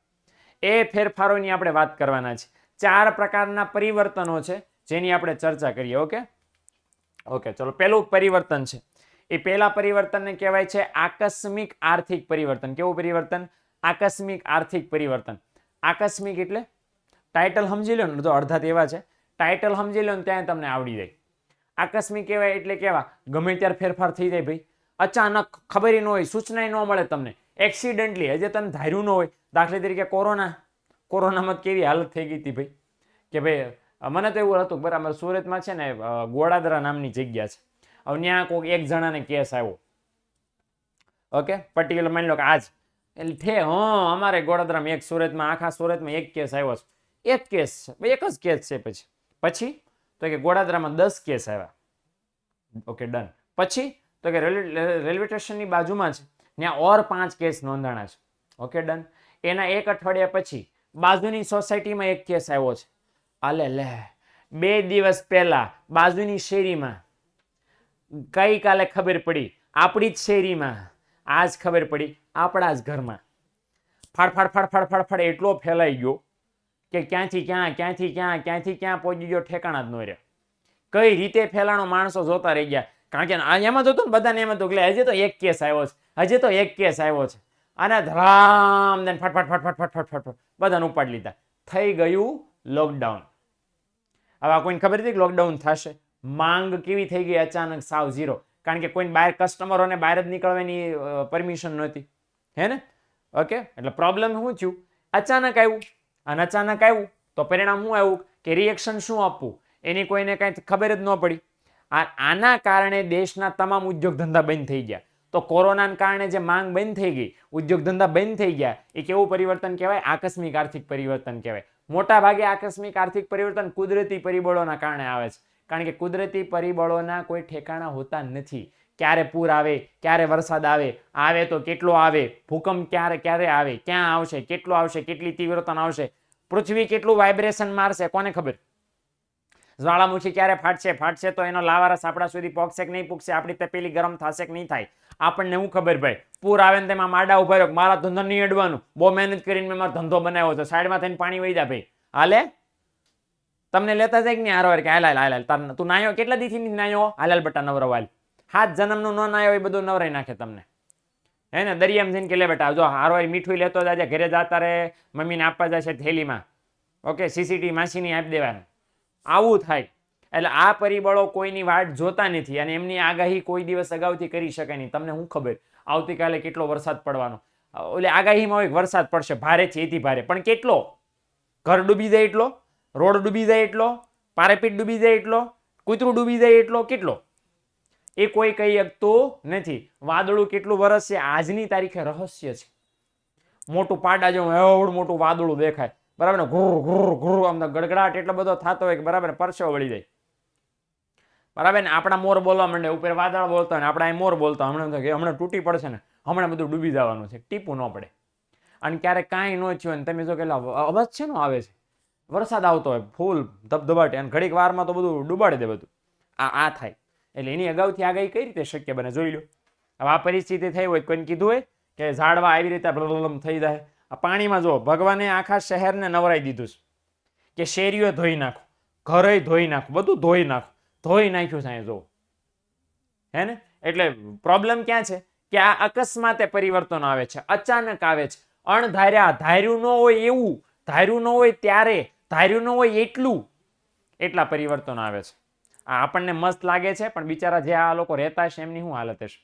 એ ફેરફારોની આપણે વાત કરવાના છે. 4 પ્રકારના પરિવર્તનો છે જેની આપણે ચર્ચા કરીએ. ઓકે, ચલો. પહેલું પરિવર્તન છે, એ પહેલા પરિવર્તનને કહેવાય છે આકસ્મિક આર્થિક પરિવર્તન. કેવું પરિવર્તન? આકસ્મિક આર્થિક પરિવર્તન. આકસ્મિક એટલે ટાઇટલ સમજી લો ને, તો અડધા એવા છે, ટાઇટલ સમજી લો ને ત્યાં તમને આવડી જાય. આકસ્મિક કહેવાય એટલે કેવા? ગમે ત્યારે ફેરફાર થઈ જાય ભાઈ, અચાનક, ખબર ન હોય, સૂચના ન મળે તમને, એક્સિડન્ટલી, હજી તમે ધાર્યું ન હોય. દાખલા તરીકે કોરોનામાં કેવી હાલત થઈ ગઈ હતી ભાઈ, કે ભાઈ મને તો એવું હતું, બરાબર, સુરતમાં છે ને ગોળાદરા નામની જગ્યા છે. હવે ત્યાં કોઈ એક જણાને કેસ આવ્યો. ઓકે, પર્ટિક્યુલર માની લો કે આજ એટલે અમારે ગોળાદરામાં એક સુરતમાં, આખા સુરતમાં એક કેસ આવ્યો છે. એક કેસ છે, એક જ કેસ છે. પછી તો કે ગોળાદરામાં 10 કેસ આવ્યા. Okay, done. પછી તો કે રેલવે સ્ટેશનની બાજુમાં છે, ત્યાં ઓર 5 કેસ નોંધાણા છે. Okay, done. એના 1 અઠવાડિયા પછી બાજુની સોસાયટીમાં એક કેસ આવ્યો છે. આલે લે, 2 દિવસ પહેલા બાજુની શેરીમાં, ગઈકાલે ખબર પડી આપણી જ શેરીમાં, આજ ખબર પડી આપણા જ ઘરમાં. ફાડ એટલો ફેલાઈ ગયો કે ક્યાંથી ક્યાં પહોંચી ગયો ઠેકાણા જ ન રહ્યા. કઈ રીતે ફેલાણો માણસો જોતા રહી ગયા. કારણ કે એમાં જોતું ને બધાને એમ હતું કે હજી તો એક કેસ આવ્યો છે, હજી તો એક કેસ આવ્યો છે, અને ધરામ દેન ફટ બધાને ઉપાડી લીધા. થઈ ગયું લોકડાઉન. હવે કોઈને ખબર હતી કે લોકડાઉન થશે? માંગ કેવી થઈ ગઈ? અચાનક સાવ ઝીરો. કારણ કે કોઈ બહાર કસ્ટમરોને બહાર જ નીકળવાની પરમિશન નહોતી. હે ને? ઓકે, એટલે પ્રોબ્લેમ શું થયું? અચાનક આવ્યું. અને અચાનક આવ્યું તો પરિણામ શું આવ્યું? કે રિએક્શન શું આપવું એની કોઈને કાંઈ ખબર જ ન પડી. આના કારણે દેશના તમામ ઉદ્યોગ ધંધા બંધ થઈ ગયા. તો કોરોનાના કારણે જે માંગ બંધ થઈ ગઈ, ઉદ્યોગ ધંધા બંધ થઈ ગયા, એ કેવું પરિવર્તન કહેવાય? આકસ્મિક આર્થિક પરિવર્તન કહેવાય. મોટા ભાગે આકસ્મિક આર્થિક પરિવર્તન કુદરતી પરિબળોના કારણે આવે છે. કારણ કે કુદરતી પરિબળોના કોઈ ઠેકાણા હોતા નથી. ક્યારે પૂર આવે, ક્યારે વરસાદ આવે તો કેટલો આવે, ભૂકંપ ક્યારે આવે, ક્યાં આવશે, કેટલો આવશે, કેટલી તીવ્રતા આવશે, પૃથ્વી કેટલું વાઇબ્રેશન મારશે, કોને ખબર? જ્વાળામુખી ક્યારે ફાટશે તો એનો લાવારસ આપણા સુધી પહોંચશે કે નહીં પહોંચશે, આપણી તપેલી ગરમ થશે કે નહીં થાય, આપણને શું ખબર ભાઈ? પૂર આવે ને તેમાં માડા ઉભા રહ્યો, મારા ધંધો નહીં અડવાનું, બહુ મહેનત કરીને મેં મારો ધંધો બનાવ્યો છે, સાઈડમાં થઈને પાણી વહી જા ભાઈ, હાલે તમને લેતા જાય કે નહીં? હારો કે હાલ તું નાયો, કેટલા દીથી નાયો? હાલ બટા નવરવાલ. 7 જન્મનું ન નાયો એ બધું નવરાઈ નાખે તમને. હે ને? દરિયામાં જઈને કે લે બેટા જો હારો મીઠું લેતો જાજે, ઘરે જતા રહે, મમ્મીને આપવા જશે થેલીમાં. ઓકે, સીસીટીવી માસીની આપી દેવાનું. આવું થાય. એટલે આ પરિબળો કોઈની વાટ જોતા નથી, અને એમની આગાહી કોઈ દિવસ અગાઉથી કરી શકાય નહીં. તમને શું ખબર આવતીકાલે કેટલો વરસાદ પડવાનો? એટલે આગાહીમાં હોય વરસાદ પડશે, ભારેથી એથી ભારે, પણ કેટલો? ઘર ડૂબી જાય એટલો, રોડ ડૂબી જાય એટલો, પારેપીટ ડૂબી જાય એટલો, કૂતરું ડૂબી જાય એટલો, કેટલો? એ કોઈ કહી શકતું નથી. વાદળું કેટલું વરસશે આજની તારીખે રહસ્ય છે. મોટું પાડા જેવું એવડું મોટું વાદળું દેખાય, બરાબર ને, ઘુર આમ ગડગડાટ એટલો બધો થતો હોય કે બરાબર પરસેવો વળી જાય, બરાબર ને. આપણા મોર બોલવા માંડે, ઉપર વાદળ બોલતા હોય, આપણા મોર બોલતા, હમણાં તૂટી પડશે ને, હમણાં બધું ડૂબી જવાનું છે, ટીપું ન પડે. અને ક્યારેક કાંઈ ન થયું ને તમે જો કેટલા અવાજ છે ને આવે છે, વરસાદ આવતો હોય ફૂલ ધબધબાટી, અને ઘડીક વારમાં તો બધું ડૂબાડી દે બધું. આ થાય. એટલે એની અગાઉથી આગાહી કઈ રીતે શક્ય બને? જોઈ લો. હવે આ પરિસ્થિતિ થઈ હોય કોઈને કીધું હોય કે ઝાડવા આવી રીતે બ્લમ થઈ જાય? આ પાણીમાં જો ભગવાને આખા શહેરને નવરાઈ દીધું છે કે શેરીઓ ધોઈ નાખો, ઘરે ધોઈ નાખો, બધું ધોઈ નાખો, ધોઈ નાખ્યું છે જો. હે ને? એટલે પ્રોબ્લેમ ક્યાં છે કે આ અકસ્માતે પરિવર્તન આવે છે, અચાનક આવે છે, અણધાર્યા, ધાર્યું ન હોય એવું, ધાર્યું ન હોય ત્યારે, ધાર્યું ન હોય એટલા પરિવર્તન આવે છે. આ આપણને મસ્ત લાગે છે, પણ બિચારા જે આ લોકો રહેતા છે એમની શું હાલત હશે?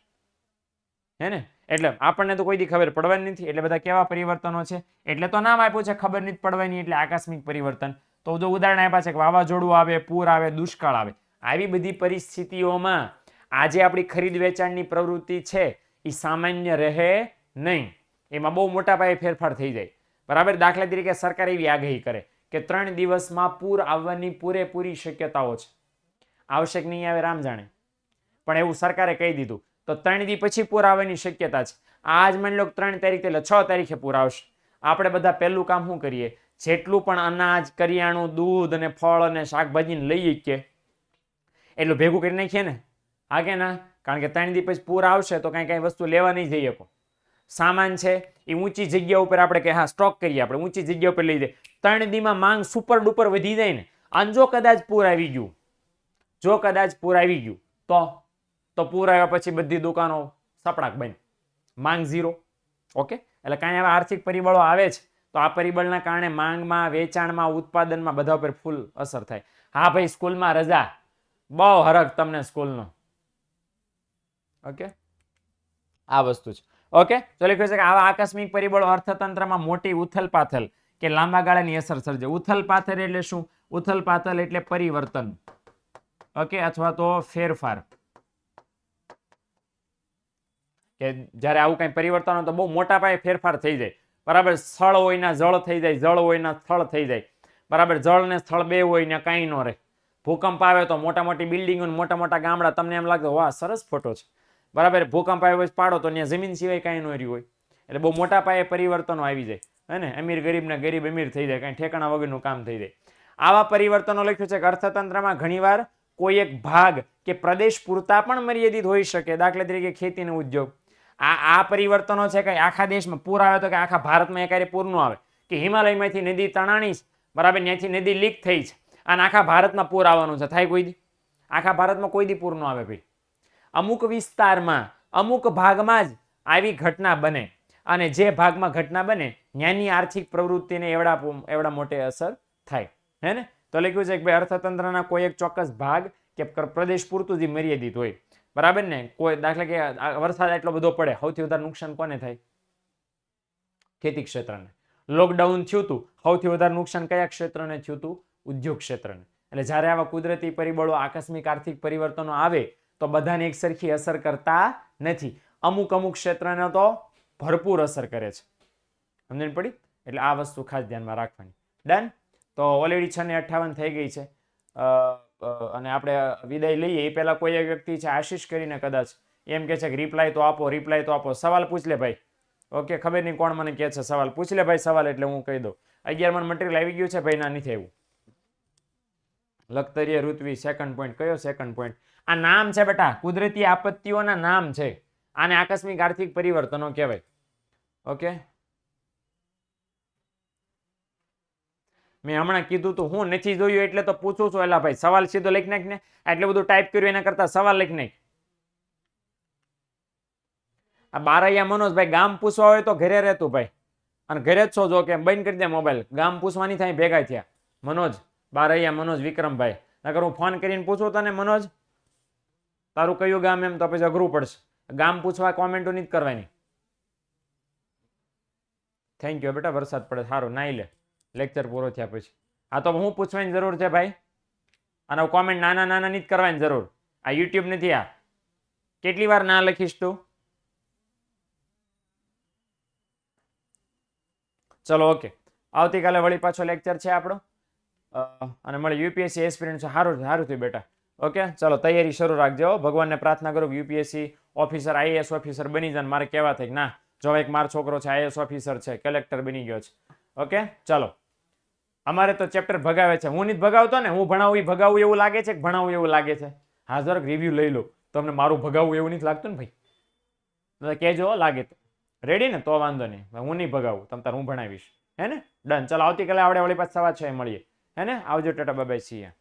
હે ને? એટલે આપણને તો કોઈ દી ખબર પડવાની નથી. એટલે બધા કેવા પરિવર્તનો છે? એટલે તો નામ આપ્યું છે ખબર નથી પડવાની, એટલે આકસ્મિક પરિવર્તન. તો જો ઉદાહરણ આપ્યા છે કે વાવાઝોડું આવે, પૂર આવે, દુષ્કાળ આવે, આવી બધી પરિસ્થિતિઓમાં આજે આપણી ખરીદ વેચાણની પ્રવૃત્તિ છે એ સામાન્ય રહે નહીં. એમાં બહુ મોટા પાયે ફેરફાર થઈ જાય. બરાબર? દાખલા તરીકે સરકાર એવી આગાહી કરે કે 3 દિવસમાં પૂર આવવાની પૂરેપૂરી શક્યતાઓ છે. આવશે કે નહીં આવે રામ જાણે, પણ એવું સરકારે કહી દીધું. તો 3 દી પછી પૂર આવવાની શક્યતા છે. આજ માની લો 3 તારીખે એટલે 6 તારીખે પૂર આવશે. આપણે બધા પહેલું કામ શું કરીએ? જેટલું પણ અનાજ, કરિયાણું, દૂધ અને ફળ અને શાકભાજીને લઈએ કે એટલું ભેગું કરી નાખીએ ને? હા કે ના? કારણ કે 3 દી પછી પૂર આવશે તો કઈ વસ્તુ લેવા નહીં જઈ શકો. સામાન છે એ ઊંચી જગ્યા ઉપર આપણે કે હા સ્ટોક કરીએ, આપણે ઊંચી જગ્યા ઉપર લઈ જઈએ. 3 દીમાં માંગ સુપર ડુપર વધી જાય ને, અને જો કદાચ પૂર આવી ગયું, તો પૂર આવ્યા પછી બધી દુકાનો સપડાક બંધ, માંગ ઝીરો. ઓકે? એટલે કાંઈ આવા આર્થિક પરિબળો આવે છે તો આ પરિબળના કારણે માંગમાં, વેચાણમાં, ઉત્પાદનમાં બધા ઉપર ફૂલ અસર થાય. હા ભાઈ સ્કૂલમાં રજા, બહુ હરખ તમને સ્કૂલનો. ઓકે? આ વસ્તુ છે. ઓકે? તો લખ્યું છે કે આવા આકસ્મિક પરિબળો અર્થતંત્રમાં મોટી ઉથલપાથલ કે લાંબા ગાળાની અસર સર્જે. ઉથલપાથલ એટલે શું? ઉથલપાથલ એટલે પરિવર્તન, ઓકે, અથવા તો ફેરફાર. કે જ્યારે આવું કઈ પરિવર્તન હોય તો બહુ મોટા પાયે ફેરફાર થઈ જાય. બરાબર? સ્થળ હોય ના જળ થઈ જાય, જળ હોય ના સ્થળ થઈ જાય. બરાબર? જળ ને સ્થળ બે હોય ને કાંઈ ન રહે. ભૂકંપ આવે તો મોટા મોટી બિલ્ડિંગો, મોટા મોટા ગામડા, તમને એમ લાગે વાહ સરસ ફોટો છે. બરાબર? ભૂકંપ આવે પછી પાડો તો ત્યાં જમીન સિવાય કાંઈ ન રહ્યું હોય. એટલે બહુ મોટા પાયે પરિવર્તનો આવી જાય. હે ને? અમીર ગરીબ ને ગરીબ અમીર થઈ જાય, કાંઈ ઠેકાણા વગરનું કામ થઈ જાય. આવા પરિવર્તનો લખ્યું છે કે અર્થતંત્રમાં ઘણીવાર કોઈ એક ભાગ કે પ્રદેશ પૂરતા પણ મર્યાદિત હોઈ શકે. દાખલા તરીકે ખેતી અને ઉદ્યોગ. આ પરિવર્તનો છે કે આખા દેશમાં પૂર આવે તો કે આખા ભારતમાં એકારે પૂર ન આવે, કે હિમાલયમાંથી નદી તણાણી છે, બરાબર, ત્યાંથી નદી લીક થઈ છે અને આખા ભારતમાં પૂર આવવાનું છે. થાય કોઈ દી? આખા ભારતમાં કોઈ દી પૂર ન આવે ભાઈ. અમુક વિસ્તારમાં, અમુક ભાગમાં જ આવી ઘટના બને, અને જે ભાગમાં ઘટના બને ત્યાંની આર્થિક પ્રવૃત્તિને એવડા મોટે અસર થાય. હે ને? તો લખ્યું છે કે ભાઈ અર્થતંત્રના કોઈ એક ચોક્કસ ભાગ કે પ્રદેશ પૂરતું જ મર્યાદિત હોય. બરાબર ને? કોઈ દાખલા કે વરસાદ એટલો બધો પડે, સૌથી વધારે નુકસાન કોને થાય? ખેતી ક્ષેત્રને. લોકડાઉન થયું હતું, સૌથી વધારે નુકસાન કયા ક્ષેત્રને થયું હતું? ઉદ્યોગ ક્ષેત્રને. એટલે જ્યારે આવા કુદરતી પરિબળો, આકસ્મિક આર્થિક પરિવર્તનો આવે તો બધાને એક સરખી અસર કરતા નથી. અમુક ક્ષેત્રને તો ભરપૂર અસર કરે છે. સમજણ પડી? એટલે આ વસ્તુ ખાસ ધ્યાનમાં રાખવાની. ડન? તો ઓલરેડી 6:58 થઈ ગઈ છે, અને આપણે વિદાય લઈએ એ પહેલા કોઈ એક વ્યક્તિ છે આશીષ કરીને કદાચ એમ કે છે કે રિપ્લાય તો આપો. સવાલ પૂછ લે ભાઈ. ઓકે? ખબર નહીં કોણ મને કહે છે સવાલ પૂછ લે ભાઈ. સવાલ એટલે હું કહી દઉં. 11 માં મટીરિયલ આવી ગયું છે ભાઈ? ના, નથી આવ્યું. લખતરીય ઋત્વી સેકન્ડ પોઈન્ટ. કયો સેકન્ડ પોઈન્ટ? આ નામ છે બેટા, કુદરતી આપત્તિઓના નામ છે. આને આકસ્મિક આર્થિક પરિવર્તનો કહેવાય. ઓકે? મેં હમણાં કીધું તું, હું નથી જોયું એટલે તો પૂછું છું. એલા ભાઈ સવાલ સીધો લખી નાખ ને. એટલું બધું ટાઈપ કર્યું એના કરતા સવાલ લખી નાખ. આ બારૈયા મનોજભાઈ, ગામ પૂછવા હોય તો ઘરે રહેતું ભાઈ, અને ઘરે જ છો જો કે બંધ કરી દે મોબાઈલ. ગામ પૂછવાની થાય ભેગા થયા. મનોજ બારૈયા, મનોજ વિક્રમભાઈ, નકર હું ફોન કરીને પૂછું તને મનોજ તારું કયું ગામ, એમ તો પછી અઘરું પડશે. ગામ પૂછવા કોમેન્ટો નથી કરવાની. થેન્ક યુ બેટા. વરસાદ પડે સારું, નાઈ લે લેક્ચર પૂરો થયા પછી. આ તો હું પૂછવાની જરૂર છે ભાઈ, અને કોમેન્ટ નાના નથી કરવાની જરૂર. આ યુટ્યુબ નથી. આ કેટલી વાર ના લખીશ તું? ચલો ઓકે, આવતીકાલે વળી પાછો લેક્ચર છે આપણો, અને મળી યુપીએસસી એસ્પિરન્ટ છે. સારું થયું બેટા. ઓકે, ચલો તૈયારી શરૂ રાખજો. ભગવાનને પ્રાર્થના કરો યુપીએસસી ઓફિસર, આઈએએસ ઓફિસર બની જાય. મારે કહેવા થાય કે ના જો એક મારો છોકરો છે આઈએએસ ઓફિસર છે, કલેક્ટર બની ગયો છે. ઓકે ચલો, અમારે તો ચેપ્ટર ભગાવે છે. હું નથી ભગાવતો ને, હું ભણાવું એ ભગાવું એવું લાગે છે કે ભણાવું એવું લાગે છે? હા જરાક રિવ્યુ લઈ લો. તમને મારું ભગાવું એવું નથી લાગતું ને ભાઈ? કહેજો હો લાગે તો. રેડી ને? તો વાંધો નહીં, હું નહીં ભગાવું, તમ તાર હું ભણાવીશ. હે ને? ડન. ચાલો આવતીકાલે આપણે વળી પાછા 6:15 મળીએ. હે ને? આવજો, ટાટા બાય બાય, સી યા.